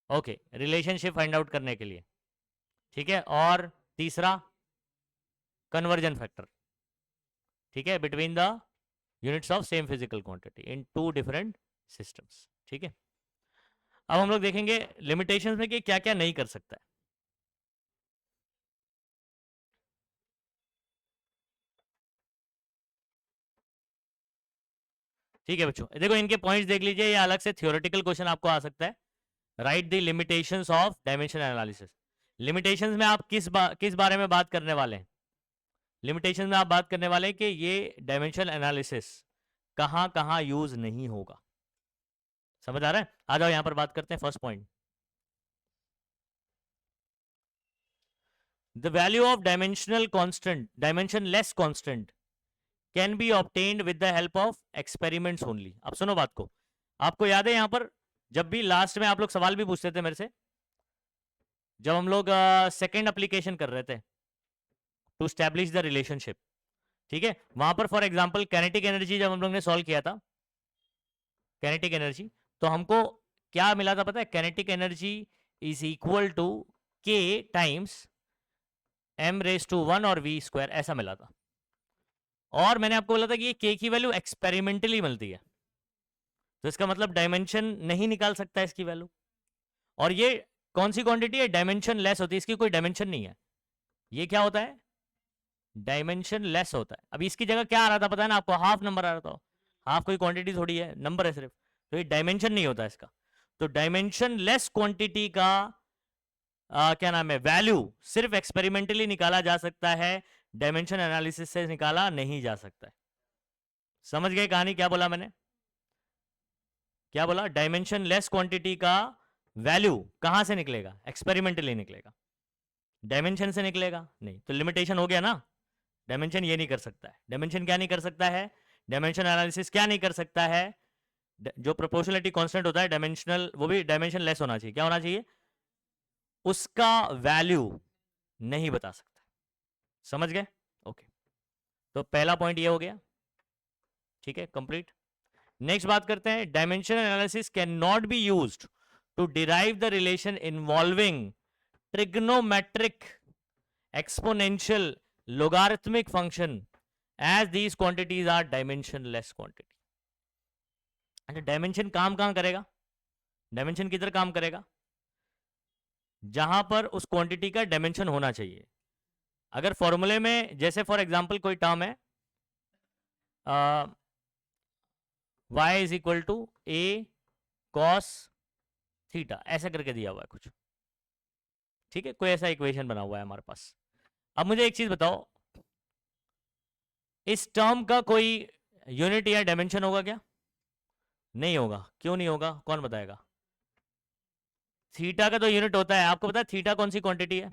ओके, रिलेशनशिप फाइंड आउट करने के लिए, ठीक है। और तीसरा कन्वर्जन फैक्टर, ठीक है, between the units of same physical quantity in two different systems, ठीक है। अब हम लोग देखेंगे लिमिटेशंस में कि क्या क्या नहीं कर सकता है। ठीक है बच्चों, देखो इनके पॉइंट्स देख लीजिए, ये अलग से थियोरेटिकल क्वेश्चन आपको आ सकता है। Right the limitations of dimension analysis. Limitations में आप किस बारे में बात करने वाले हैं? लिमिटेशन में आप बात करने वाले हैं कि ये डायमेंशन एनालिसिस कहां कहां यूज नहीं होगा। समझ आ रहा है? आ जाओ यहां पर बात करते हैं। First point, the value of dimensional constant, dimensionless constant can be obtained with the help of experiments only. अब सुनो बात को, आपको याद है यहां पर जब भी लास्ट में आप लोग सवाल भी पूछते थे मेरे से, जब हम लोग सेकेंड एप्लीकेशन कर रहे थे टू स्टैब्लिश द रिलेशनशिप, ठीक है, वहां पर फॉर एग्जांपल काइनेटिक एनर्जी जब हम लोग ने सॉल्व किया था, काइनेटिक एनर्जी, तो हमको क्या मिला था पता है? Kinetic energy is equal to K times M raise to 1 और वी स्क्वायर, ऐसा मिला था। और मैंने आपको बोला था कि ये के की वैल्यू एक्सपेरिमेंटली मिलती है, तो इसका मतलब डायमेंशन नहीं निकाल सकता इसकी वैल्यू। और ये कौन सी क्वांटिटी है? डायमेंशन लेस होती है, इसकी कोई डायमेंशन नहीं है। ये क्या होता है? डायमेंशन लेस होता है। अभी इसकी जगह क्या आ रहा था पता है ना आपको? हाफ नंबर आ रहा था। हाफ कोई क्वांटिटी थोड़ी है, नंबर है सिर्फ, तो ये डायमेंशन नहीं होता इसका। तो डायमेंशन लेस क्वांटिटी का क्या नाम है, वैल्यू सिर्फ एक्सपेरिमेंटली निकाला जा सकता है, डायमेंशन एनालिसिस से निकाला नहीं जा सकता है। समझ गए कहानी? क्या बोला मैंने? क्या बोला? डायमेंशन लेस क्वांटिटी का वैल्यू कहां से निकलेगा? एक्सपेरिमेंटली निकलेगा। डायमेंशन से निकलेगा नहीं, तो लिमिटेशन हो गया ना। डायमेंशन ये नहीं कर सकता है। डायमेंशन क्या नहीं कर सकता है? डायमेंशन एनालिसिस क्या नहीं कर सकता है? जो प्रोपोर्शनलिटी कांस्टेंट होता है डायमेंशनल, वो भी डायमेंशन लेस होना चाहिए। क्या होना चाहिए? उसका वैल्यू नहीं बता सकता। समझ गए? ओके, तो पहला पॉइंट ये हो गया, ठीक है, कंप्लीट। नेक्स्ट बात करते हैं, dimension analysis can not be used to derive the relation involving trigonometric exponential logarithmic function as these quantities are dimensionless quantity। अच्छा, डायमेंशन काम कहां करेगा? डायमेंशन किधर काम करेगा? जहां पर उस क्वांटिटी का डायमेंशन होना चाहिए। अगर फॉर्मूले में जैसे फॉर एग्जांपल कोई टर्म है y is equal to A cos theta, ऐसा करके दिया हुआ है कुछ, ठीक है, कोई ऐसा इक्वेशन बना हुआ है हमारे पास। अब मुझे एक चीज बताओ, इस टर्म का कोई यूनिट या डायमेंशन होगा क्या? नहीं होगा। क्यों नहीं होगा, कौन बताएगा? थीटा का तो यूनिट होता है, आपको पता है थीटा कौन सी क्वांटिटी है?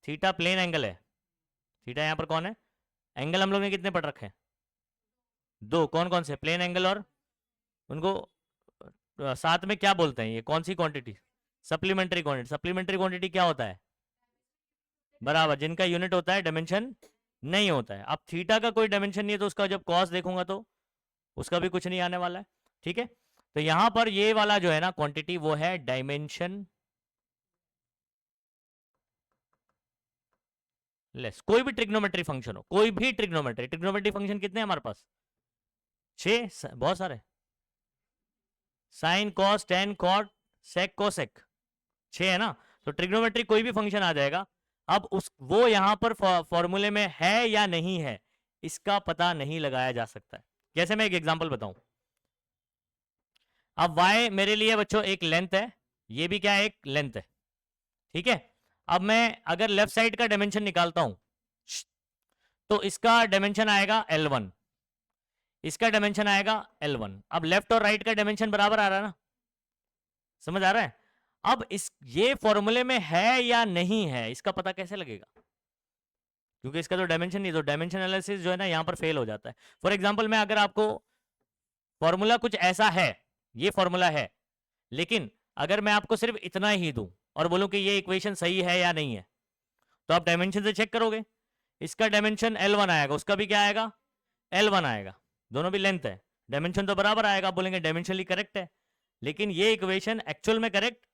थीटा प्लेन एंगल है। थीटा यहां पर कौन है? एंगल हम लोग ने कितने पढ़ रखे हैं? दो। कौन कौन से? प्लेन एंगल और उनको साथ में क्या बोलते हैं? ये कौन सी quantity? Supplementary quantity. Supplementary quantity क्या होता है? बराबर, जिनका यूनिट होता है डायमेंशन नहीं होता है। अब थीटा का कोई डायमेंशन नहीं है, तो उसका जब कॉस देखूंगा तो उसका भी कुछ नहीं आने वाला है, ठीक है। तो यहां पर ये वाला जो है ना क्वांटिटी, वो है डायमेंशन लेस। कोई भी ट्रिग्नोमेट्री फंक्शन हो, कोई भी ट्रिग्नोमेट्री फंक्शन कितने हैं हमारे पास? 6, बहुत सारे। Sine cos tan cot sec cosec, 6 है ना। तो ट्रिग्नोमेट्री कोई भी फंक्शन आ जाएगा। अब उस वो यहां पर फॉर्मूले में है या नहीं है, इसका पता नहीं लगाया जा सकता है। जैसे मैं एक एग्जांपल बताऊं, अब y मेरे लिए बच्चों एक लेंथ है, ये भी क्या है? एक लेंथ है, ठीक है। अब मैं अगर लेफ्ट साइड का डायमेंशन निकालता हूं, तो इसका डायमेंशन आएगा L1, इसका डायमेंशन आएगा L1। अब लेफ्ट और राइट का डायमेंशन बराबर आ रहा है ना? समझ आ रहा है? अब इस ये फॉर्मूले में है या नहीं है, इसका पता कैसे लगेगा? क्योंकि इसका तो डायमेंशन नहीं, तो डायमेंशन एनालिसिस जो है ना यहाँ पर फेल हो जाता है। फॉर एग्जाम्पल मैं अगर आपको फॉर्मूला कुछ ऐसा है, ये फॉर्मूला है, लेकिन अगर मैं आपको सिर्फ इतना ही दूं और बोलूं कि ये इक्वेशन सही है या नहीं है, तो आप डायमेंशन से चेक करोगे। इसका डायमेंशन L1 आएगा, उसका भी क्या आएगा, L1 आएगा, दोनों भी लेंथ है, डायमेंशन तो बराबर आएगा, आप बोलेंगे डायमेंशनली करेक्ट है। लेकिन ये इक्वेशन एक्चुअल में करेक्ट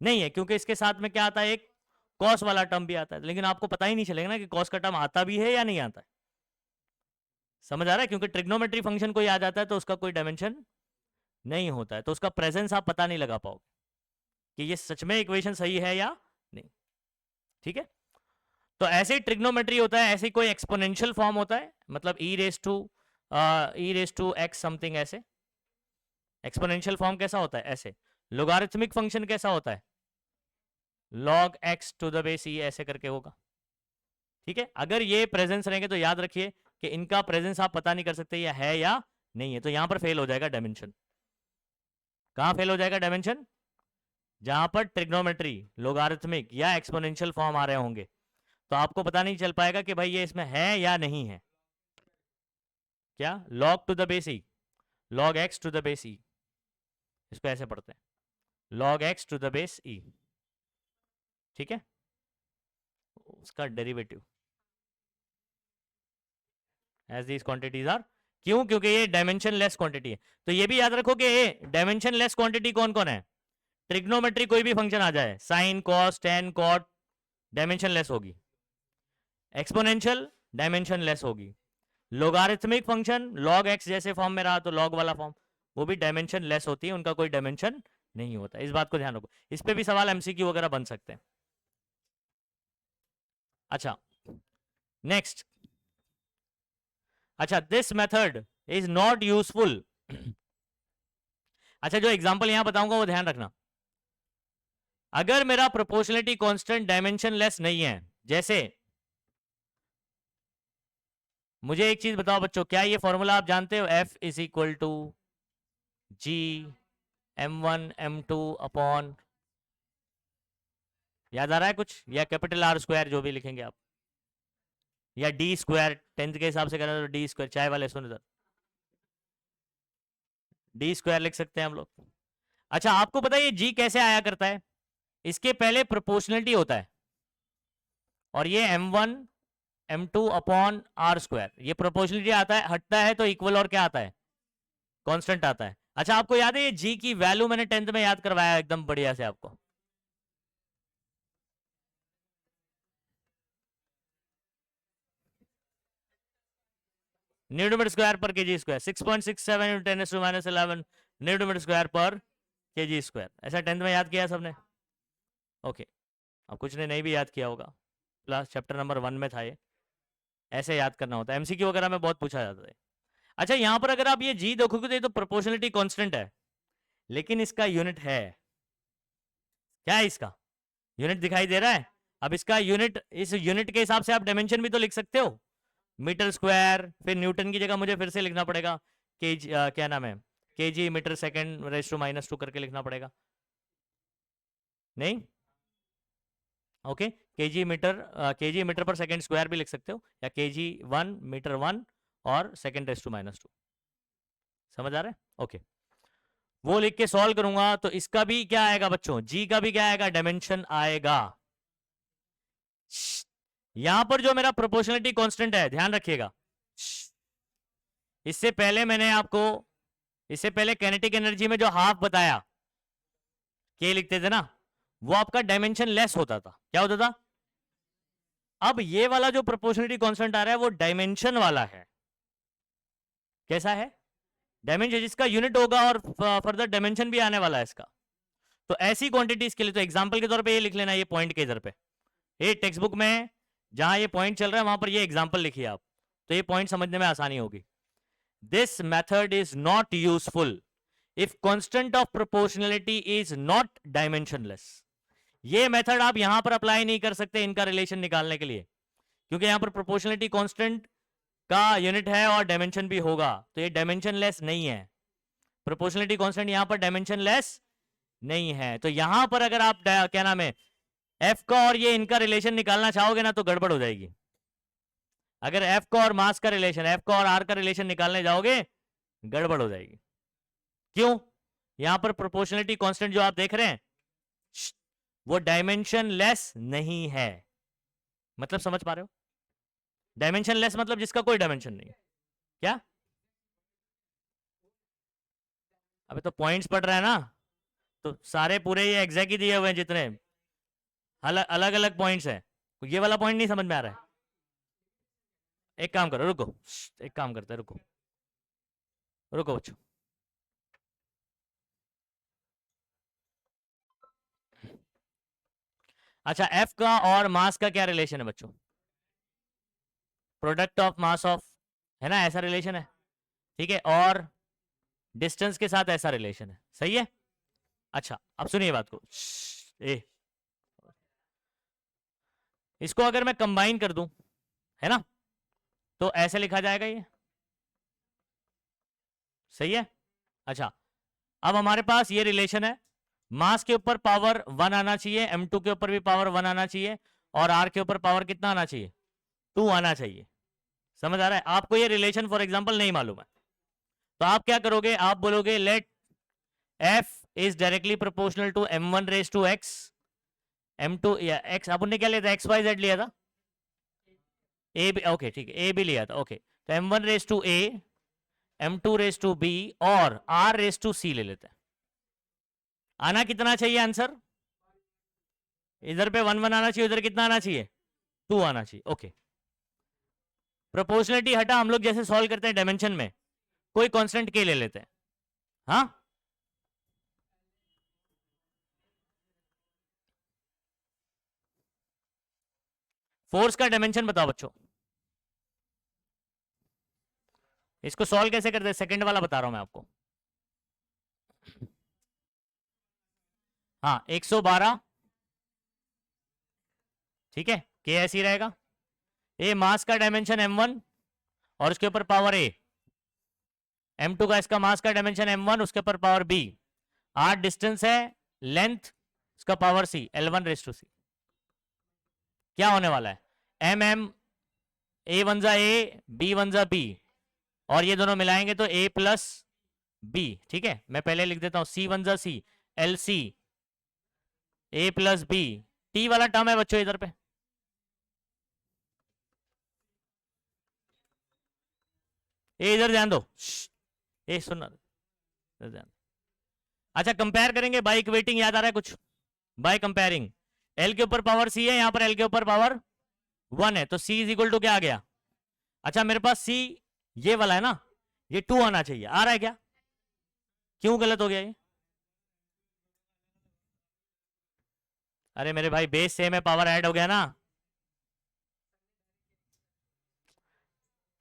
नहीं है, क्योंकि इसके साथ में क्या आता है, एक कॉस वाला टर्म भी आता है, लेकिन आपको पता ही नहीं चलेगा ना कि कॉस का टर्म आता भी है या नहीं आता है। समझ आ रहा है? क्योंकि ट्रिग्नोमेट्री फंक्शन कोई आ जाता है तो उसका कोई डायमेंशन नहीं होता है, तो उसका प्रेजेंस आप पता नहीं लगा पाओगे कि ये सच में इक्वेशन सही है या नहीं। ठीक है, तो ऐसे ही ट्रिग्नोमेट्री होता है, ऐसे ही कोई एक्सपोनेंशियल फॉर्म होता है, मतलब ई रेस टू एक्स समथिंग, ऐसे एक्सपोनेंशियल फॉर्म कैसा होता है, ऐसे। लोगारिथमिक फंक्शन कैसा होता है, log x to the base e, ऐसे करके होगा। ठीक है, अगर ये प्रेजेंस रहेंगे तो याद रखिए कि इनका प्रेजेंस आप पता नहीं कर सकते ये है या नहीं है, तो यहां पर फेल हो जाएगा डायमेंशन। कहां फेल हो जाएगा डायमेंशन, जहां पर ट्रिग्नोमेट्री, लोगारिथमिक या एक्सपोनेंशियल फॉर्म आ रहे होंगे, तो आपको पता नहीं चल पाएगा कि भाई ये इसमें है या नहीं है। क्या, log to the base e, log x to the base e, इसको ऐसे पढ़ते हैं, log x to the base e. ठीक है, उसका derivative as these quantities are, क्यों, क्योंकि ये डायमेंशन लेस क्वांटिटी है। तो ये भी याद रखो कि ये डायमेंशन लेस क्वांटिटी कौन कौन है, ट्रिग्नोमेट्री कोई भी फंक्शन आ जाए, sine cos tan cot, dimension less होगी। एक्सपोनेंशियल डायमेंशन लेस होगी। लोगारिथमिक फंक्शन log x जैसे फॉर्म में रहा तो log वाला फॉर्म, वो भी डायमेंशन लेस होती है, उनका कोई डायमेंशन नहीं होता। इस बात को ध्यान रखो, इस पे भी सवाल एमसीक्यू वगैरह बन सकते हैं। अच्छा, नेक्स्ट, अच्छा, this method is not useful. अच्छा, जो एग्जांपल यहां बताऊंगा वो ध्यान रखना। अगर मेरा प्रोपोर्शनलिटी कांस्टेंट डायमेंशन लेस नहीं है, जैसे मुझे एक चीज बताओ बच्चों, क्या ये फॉर्मूला आप जानते हो, F is equal to G m1 m2 upon, याद आ रहा है कुछ, या कैपिटल R स्क्वायर जो भी लिखेंगे आप, या डी स्क्वायर, टेंथ के हिसाब से करना तो डी स्क्वायर, चाय वाले सुन इधर, डी स्क्वायर लिख सकते हैं हम लोग। अच्छा, आपको पता है ये जी कैसे आया करता है, इसके पहले प्रोपोर्शनलिटी होता है, और ये m1 m2 upon R square, ये प्रोपोर्शनलिटी आता है, हटता है तो इक्वल और क्या आता है, कांस्टेंट आता है। अच्छा, आपको याद है ये जी की वैल्यू मैंने टेंथ में याद करवाया एकदम बढ़िया से आपको, न्यूटन स्क्वायर पर केजी स्क्वायर, 6.67 × 10⁻11 न्यूटन स्क्वायर पर केजी स्क्वायर, ऐसा टेंथ में याद किया सबने। ओके, अब कुछ ने नहीं भी याद किया होगा, क्लास चैप्टर नंबर 1 में था ये, ऐसे याद करना होता है, एमसीक्यू वगैरह में बहुत पूछा जाता है। अच्छा, यहां पर अगर आप ये जी देखोगे तो ये तो प्रोपोर्शनलिटी कांस्टेंट है, लेकिन इसका यूनिट है, क्या है इसका यूनिट, दिखाई दे रहा है। अब इसका यूनिट, इस यूनिट के हिसाब से आप डायमेंशन भी तो लिख सकते हो, मीटर स्क्वायर, फिर न्यूटन की जगह मुझे फिर से लिखना पड़ेगा केजी, क्या नाम है, KG metre second raise to -2 करके लिखना पड़ेगा, नहीं, ओके, केजी मीटर पर सेकंड स्क्वायर भी लिख सकते हो, या केजी 1 मीटर 1 और सेकंड रेज़ टू -2, समझ आ रहा है। ओके, वो लिख के सॉल्व करूंगा तो इसका भी क्या आएगा बच्चों, जी का भी क्या आएगा, डायमेंशन आएगा। यहां पर जो मेरा प्रोपोर्शनलिटी कांस्टेंट है, ध्यान रखिएगा, इससे पहले काइनेटिक एनर्जी में जो हाफ बताया, के लिखते थे ना, वो आपका डायमेंशन लेस होता था, क्या होता था। अब ये वाला जो प्रोपोर्शनलिटी कांस्टेंट आ रहा है वो डायमेंशन वाला है, कैसा है, डायमेंशन, जिसका यूनिट होगा और फर्दर डायमेंशन भी आने वाला है इसका। तो ऐसी क्वांटिटीज के लिए तो एग्जांपल के तौर पे ये लिख लेना, ये पॉइंट के इधर पे, ये टेक्स्ट बुक में जहां ये पॉइंट चल रहा है वहां पर ये एग्जांपल लिखिए आप, तो ये पॉइंट समझने में आसानी होगी। This method is not useful if constant of proportionality is not dimensionless. ये मेथड आप यहां पर अप्लाई नहीं कर सकते इनका रिलेशन निकालने के लिए, क्योंकि यहां पर प्रोपोर्शनलिटी कांस्टेंट का यूनिट है और डायमेंशन भी होगा, तो ये डायमेंशन लेस नहीं है, प्रोपोर्शनलिटी कांस्टेंट यहां पर डायमेंशन लेस नहीं है। तो यहां पर अगर आप क्या नाम है, एफ का और ये इनका रिलेशन निकालना चाहोगे ना तो गड़बड़ हो जाएगी, अगर एफ का और मास का रिलेशन, एफ का और आर का रिलेशन निकालने जाओगे गड़बड़ हो जाएगी। क्यों? यहां पर प्रोपोर्शनलिटी कांस्टेंट जो आप देख रहे हैं वो डायमेंशन लेस नहीं है। मतलब समझ पा रहे हो? डायमेंशन लेस मतलब जिसका कोई डायमेंशन नहीं। क्या? अबे तो पॉइंट्स पढ़ रहा है ना, तो सारे पूरे ये एग्जैक्ट ही दिए हुए हैं जितने, अलग अलग पॉइंट्स हैं। ये वाला पॉइंट नहीं समझ में आ रहा है? एक काम करो, रुको, एक काम करते हैं, रुको रुको बच्चों। अच्छा, एफ का और मास का क्या रिलेशन है बच्चों? प्रोडक्ट ऑफ मास ऑफ, है ना, ऐसा रिलेशन है। ठीक है, और डिस्टेंस के साथ ऐसा रिलेशन है, सही है। अच्छा अब सुनिए बात को, ए इसको अगर मैं कंबाइन कर दूं, है ना, तो ऐसे लिखा जाएगा ये, सही है। अच्छा अब हमारे पास ये रिलेशन है, मास के ऊपर पावर 1 आना चाहिए, m2 के ऊपर भी पावर 1 आना चाहिए, और r के ऊपर पावर कितना आना चाहिए? 2 आना चाहिए। समझ आ रहा है? आपको ये रिलेशन फॉर एग्जांपल नहीं मालूम है, तो आप क्या करोगे, आप बोलोगे let f is directly proportional to m1 raise to x, m2 या x, अपन ने क्या लिया था, xyz लिया था, a भी, ओके ठीक है, a भी लिया था, ओके, तो m1 raise to a, m2 raise to b और r रेज टू c ले लेते हैं। आना कितना चाहिए आंसर? इधर पे 1 1 आना चाहिए, उधर कितना आना चाहिए? 2 आना चाहिए, ओके। प्रोपोर्शनलिटी हटा, हम लोग जैसे सॉल्व करते हैं डायमेंशन में, कोई कांस्टेंट के ले लेते हैं, हाँ, फोर्स का डायमेंशन बताओ बच्चों। इसको सॉल्व कैसे करते हैं, सेकंड वाला बता रहा हूं मैं आपको। हाँ 112, ठीक है, के ऐसे ही रहेगा। ए मास का डायमेंशन m1 और उसके ऊपर पावर a, m2 का इसका मास का डायमेंशन m1 उसके ऊपर पावर b, r डिस्टेंस है, लेंथ उसका power c, l1 raise to c। क्या होने वाला है, mm, a वन जा a, b वन जा b, और ये दोनों मिलाएंगे तो a प्लस b, ठीक है, मैं पहले लिख देता हूं c वन जा c, एल सी a प्लस b, t वाला टर्म है बच्चों इधर पे, ए इधर ध्यान दो, ए सुनना ध्यान। अच्छा कंपेयर करेंगे बाय इक्वेटिंग, याद आ रहा है कुछ? बाय कंपेयरिंग, एल के ऊपर पावर सी है, यहां पर एल के ऊपर पावर 1 है, तो सी इज इक्वल टू क्या आ गया? अच्छा मेरे पास सी ये वाला है ना, ये 2 आना चाहिए, आ रहा है क्या? क्यों गलत हो गया ये? अरे मेरे भाई बेस सेम है, पावर ऐड हो गया ना,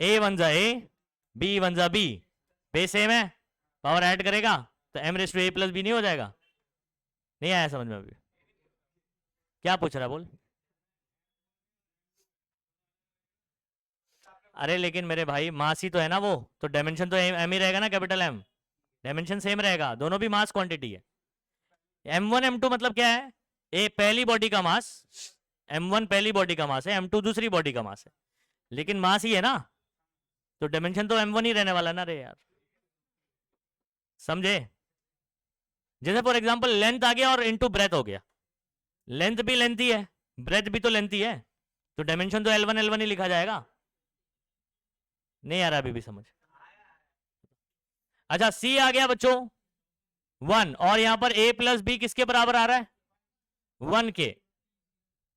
ए वन जा ए, बी वन जा बी, बेस सेम है, पावर ऐड करेगा तो M raise to A plus B नहीं हो जाएगा? नहीं आया समझ में अभी? क्या पूछ रहा बोल? अरे लेकिन मेरे भाई मास ही तो है ना वो, तो डायमेंशन तो एम ही रहेगा ना, कैपिटल एम, डायमेंशन सेम रहेगा, दोनों भी मास क्वांटिटी है। m1 m2 मतलब क्या है, ए पहली बॉडी का मास, m1 पहली बॉडी का मास है, m2 दूसरी बॉडी का मास है, लेकिन मास ही है ना, तो डायमेंशन तो m1 ही रहने वाला ना रे यार, समझे? जैसे फॉर एग्जांपल लेंथ आ गया और इनटू ब्रेथ हो गया, लेंथ भी लेंथ ही है, ब्रेथ भी तो लेंथ ही है, तो डायमेंशन तो L1 L1 ही लिखा जाएगा। नहीं आ रहा अभी भी समझ? अच्छा C आ गया बच्चों 1, और यहां पर A प्लस बी किसके बराबर आ रहा है? 1 के,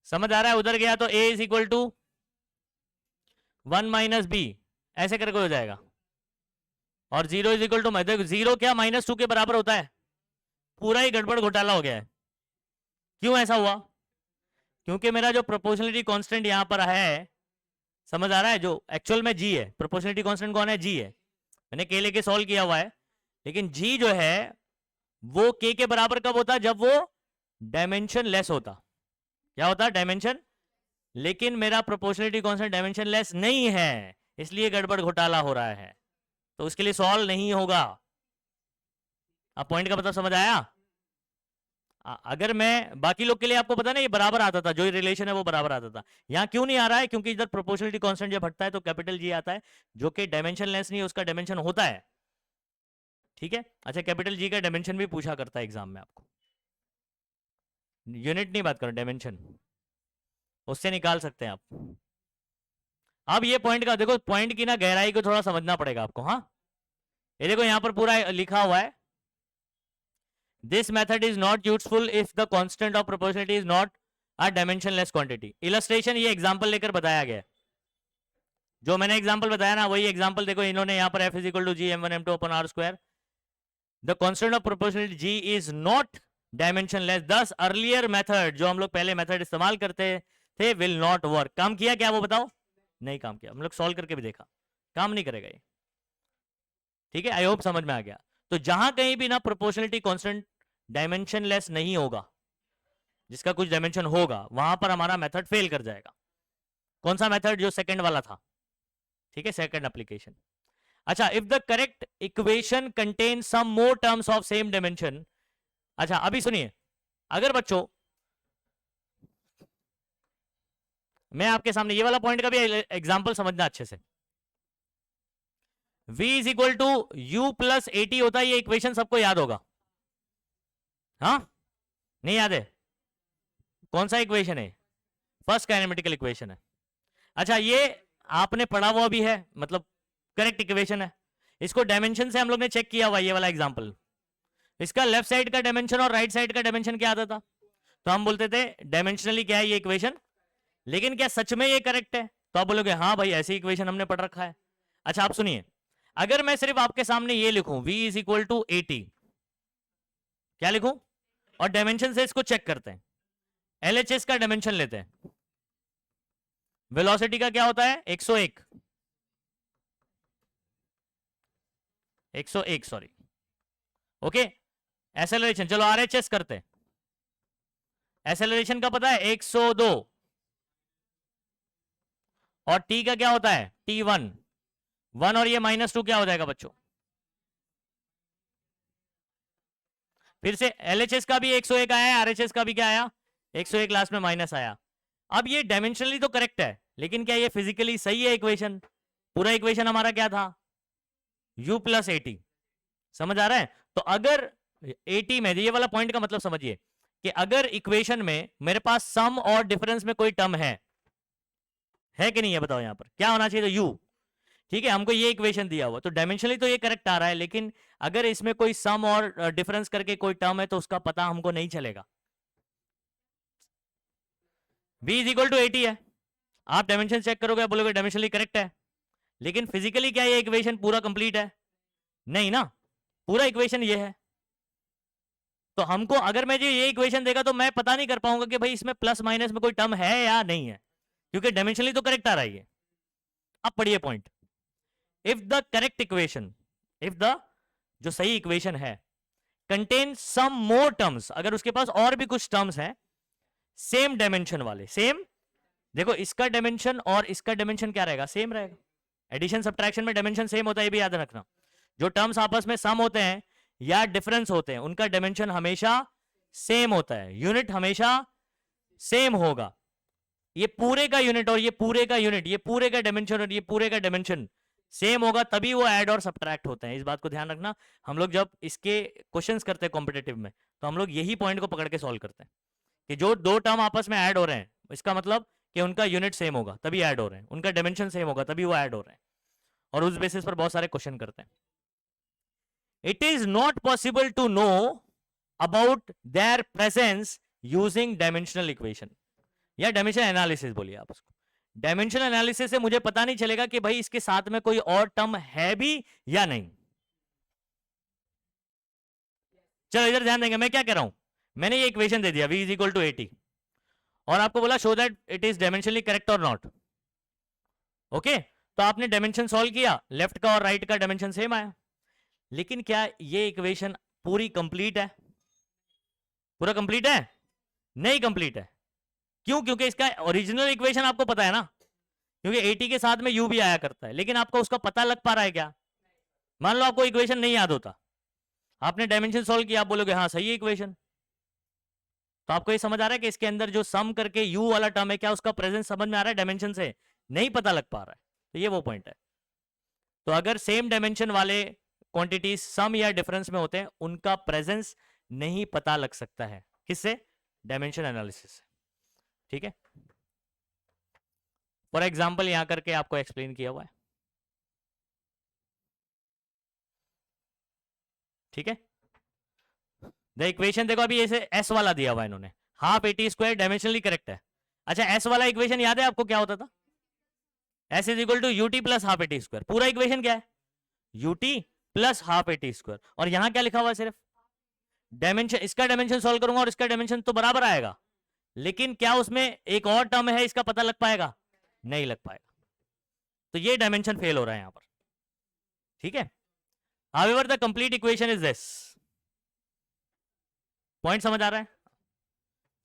समझ आ रहा है? उधर गया तो A is equal to 1 minus B, ऐसे करके हो जाएगा, और 0 इज इक्वल टू, देखो 0 क्या -2 के बराबर होता है, पूरा ही गड़बड़ घोटाला हो गया है। क्यों ऐसा हुआ? क्योंकि मेरा जो प्रोपोर्शनलिटी कांस्टेंट यहां पर है, समझ आ रहा है, जो एक्चुअल में जी है, प्रोपोर्शनलिटी कांस्टेंट कौन है? जी है, मैंने के लेके सॉल्व किया हुआ है, लेकिन जी जो है वो के बराबर कब होता? जब वो डायमेंशन लेस होता। क्या होता? डायमेंशन, लेकिन मेरा प्रोपोर्शनलिटी कांस्टेंट डायमेंशन लेस नहीं है, इसलिए गड़बड़ घोटाला हो रहा है, तो उसके लिए सॉल्व नहीं होगा। अब पॉइंट का मतलब समझ आया? अगर मैं बाकी लोग के लिए आपको पता ना ये बराबर आता था, जो रिलेशन है वो बराबर आता था। यहाँ क्यों नहीं आ रहा है? क्योंकि इधर प्रोपोर्शनलिटी कांस्टेंट जब हटता है तो कैपिटल जी आता है, जो कि डायमेंशन लेस नहीं है, उसका डायमेंशन होता है। ठीक है। अच्छा, कैपिटल जी का डायमेंशन भी पूछा करता है एग्जाम में आपको, यूनिट नहीं बात करो, डायमेंशन उससे निकाल सकते हैं आप। अब ये पॉइंट का देखो, पॉइंट की ना गहराई को थोड़ा समझना पड़ेगा आपको। हाँ, ये देखो यहां पर पूरा लिखा हुआ है, this method is not useful if the constant of proportionality is not a dimensionless quantity. Illustration ये एग्जांपल लेकर बताया गया है, जो मैंने एग्जांपल बताया ना वही एग्जांपल देखो, इन्होंने यहां पर f is equal to G m1 m2 upon r square, the constant of proportionality g is not dimensionless, thus earlier method, जो हम लोग पहले मेथड इस्तेमाल करते थे, विल नॉट वर्क। काम किया क्या वो बताओ? नहीं काम किया। हम लोग सॉल्व करके भी देखा, काम नहीं करेगा ये। ठीक है, आई होप समझ में आ गया। तो जहां कहीं भी ना प्रोपोर्शनलिटी कांस्टेंट डायमेंशनलेस नहीं होगा, जिसका कुछ डायमेंशन होगा, वहां पर हमारा मेथड फेल कर जाएगा। कौन सा मेथड? जो सेकंड वाला था। ठीक है, सेकंड एप्लीकेशन। अच्छा, if the correct equation contain some more terms of same dimension. अच्छा अभी सुनिए, अगर बच्चों मैं आपके सामने ये वाला पॉइंट का भी एग्जांपल समझना अच्छे से, v is equal to U plus AT होता है, ये इक्वेशन सबको याद होगा। हाँ, नहीं याद है? कौन सा इक्वेशन है? फर्स्ट काइनेमेटिकल इक्वेशन है। अच्छा, ये आपने पढ़ा हुआ भी है, मतलब करेक्ट इक्वेशन है। इसको डायमेंशन से हम लोग ने चेक किया हुआ, ये वाला एग्जांपल। इसका लेफ्ट साइड का डायमेंशन और राइट साइड का डायमेंशन क्या आता था? तो हम बोलते थे डायमेंशनली क्या है ये इक्वेशन, लेकिन क्या सच में ये करेक्ट है? तो आप बोलोगे हाँ भाई ऐसी इक्वेशन हमने पढ़ रखा है। अच्छा आप सुनिए, अगर मैं सिर्फ आपके सामने ये लिखूं v इज इक्वल टू 80, क्या लिखूं? और डायमेंशन से इसको चेक करते हैं, एलएचएस का डायमेंशन लेते हैं, वेलोसिटी का क्या होता है? 101, 101 सॉरी, ओके। एसेलरेशन, चलो आरएचएस करते हैं, एसेलरेशन का पता है 102, और टी का क्या होता है? T1, 1 और ये -2 क्या हो जाएगा बच्चों? फिर से एलएचएस का भी 101 आया, आरएचएस का भी क्या आया? 101, लास्ट में माइनस आया। अब ये डायमेंशनली तो करेक्ट है, लेकिन क्या ये फिजिकली सही है इक्वेशन? पूरा इक्वेशन हमारा क्या था? u प्लस 80, समझ आ रहा है? तो अगर 80 में, ये वाला पॉइंट का मतलब समझिए कि अगर इक्वेशन में मेरे पास सम और डिफरेंस में कोई टर्म है कि नहीं है? बताओ यहां पर क्या होना चाहिए? तो u। ठीक है, हमको ये इक्वेशन दिया हुआ, तो डायमेंशनली तो ये करेक्ट आ रहा है, लेकिन अगर इसमें कोई सम और डिफरेंस करके कोई टर्म है तो उसका पता हमको नहीं चलेगा। v इज इक्वल टू 80 है, आप डायमेंशन चेक करोगे, बोलोगे डायमेंशनली करेक्ट है, लेकिन फिजिकली क्या ये इक्वेशन पूरा कंप्लीट है? नहीं ना, पूरा इक्वेशन ये है। तो हमको अगर मैं ये इक्वेशन देगा तो मैं पता नहीं कर पाऊंगा कि भाई इसमें प्लस माइनस में कोई टर्म है या नहीं है, क्योंकि डायमेंशनली तो करेक्ट आ रहा है। अब पढ़िए point, if the correct equation, if the जो सही इक्वेशन है कंटेन सम मोर टर्म्स, अगर उसके पास और भी कुछ टर्म्स हैं सेम डायमेंशन वाले, सेम, देखो इसका डायमेंशन और इसका डायमेंशन क्या रहेगा? सेम रहेगा। एडिशन सब्ट्रैक्शन में डायमेंशन सेम होता है, ये भी याद रखना। जो टर्म्स आपस में सम होते हैं या डिफरेंस होते हैं उनका डायमेंशन हमेशा सेम होता है, यूनिट हमेशा सेम होगा। ये पूरे का यूनिट और ये पूरे का यूनिट, ये पूरे का डायमेंशन और ये पूरे का डायमेंशन सेम होगा, तभी वो ऐड और सब्ट्रैक्ट होते हैं। इस बात को ध्यान रखना। हम लोग जब इसके क्वेश्चंस करते हैं कॉम्पिटेटिव में, तो हम लोग यही पॉइंट को पकड़ के सॉल्व करते हैं कि जो दो टर्म आपस में ऐड हो रहे हैं, इसका मतलब कि उनका यूनिट सेम होगा तभी ऐड हो रहे हैं, उनका डायमेंशन सेम होगा तभी वो ऐड हो रहे हैं, और उस बेसिस पर बहुत सारे क्वेश्चन करते हैं। It is not possible to know about their presence using dimensional equation, या डायमेंशन एनालिसिस बोलिए आप उसको। डायमेंशन एनालिसिस से मुझे पता नहीं चलेगा कि भाई इसके साथ में कोई और टर्म है भी या नहीं। चलो इधर ध्यान देंगे, मैं क्या कह रहा हूं, मैंने ये इक्वेशन दे दिया v इज इक्वल टू 80 और आपको बोला show that it is dimensionally correct और नॉट। ओके, तो आपने डायमेंशन सॉल्व किया, लेफ्ट का और राइट का डायमेंशन सेम आया, लेकिन क्या ये इक्वेशन पूरी कंप्लीट है? पूरा कंप्लीट है? नहीं कंप्लीट है। क्यों? क्योंकि इसका ओरिजिनल इक्वेशन आपको पता है ना, क्योंकि 80 के साथ में u भी आया करता है, लेकिन आपको उसका पता लग पा रहा है क्या? मान लो आपको इक्वेशन नहीं याद होता, आपने डायमेंशन सॉल्व किया, आप बोलोगे हाँ सही है इक्वेशन, तो आपको ये समझ आ रहा है कि इसके अंदर जो सम करके u वाला टर्म है, क्या उसका प्रेजेंस समझ में आ रहा है? डायमेंशन से नहीं पता लग पा रहा है, तो ये वो पॉइंट है। तो अगर सेम डायमेंशन वाले क्वांटिटीज सम या डिफरेंस में होते हैं, उनका प्रेजेंस नहीं पता लग सकता है। किससे? डायमेंशन एनालिसिस से। ठीक है, फॉर एग्जाम्पल यहां करके आपको एक्सप्लेन किया हुआ है। ठीक है, द इक्वेशन देखो, अभी ऐसे एस वाला दिया हुआ है इन्होंने, half AT square dimensionally correct है। अच्छा, एस वाला इक्वेशन याद है आपको? क्या होता था? S is equal to UT plus half AT square. पूरा इक्वेशन क्या है? UT plus half AT square. और यहां क्या लिखा हुआ है? सिर्फ डायमेंशन। इसका डायमेंशन सॉल्व करूंगा और इसका डायमेंशन तो बराबर आएगा, लेकिन क्या उसमें एक और टर्म है, इसका पता लग पाएगा? नहीं लग पाएगा। तो ये डायमेंशन फेल हो रहा है यहां पर। ठीक है, however the complete equation is this. Point समझ आ रहा है?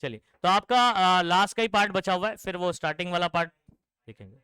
चलिए, तो आपका लास्ट का ही पार्ट बचा हुआ है, फिर वो स्टार्टिंग वाला पार्ट देखेंगे।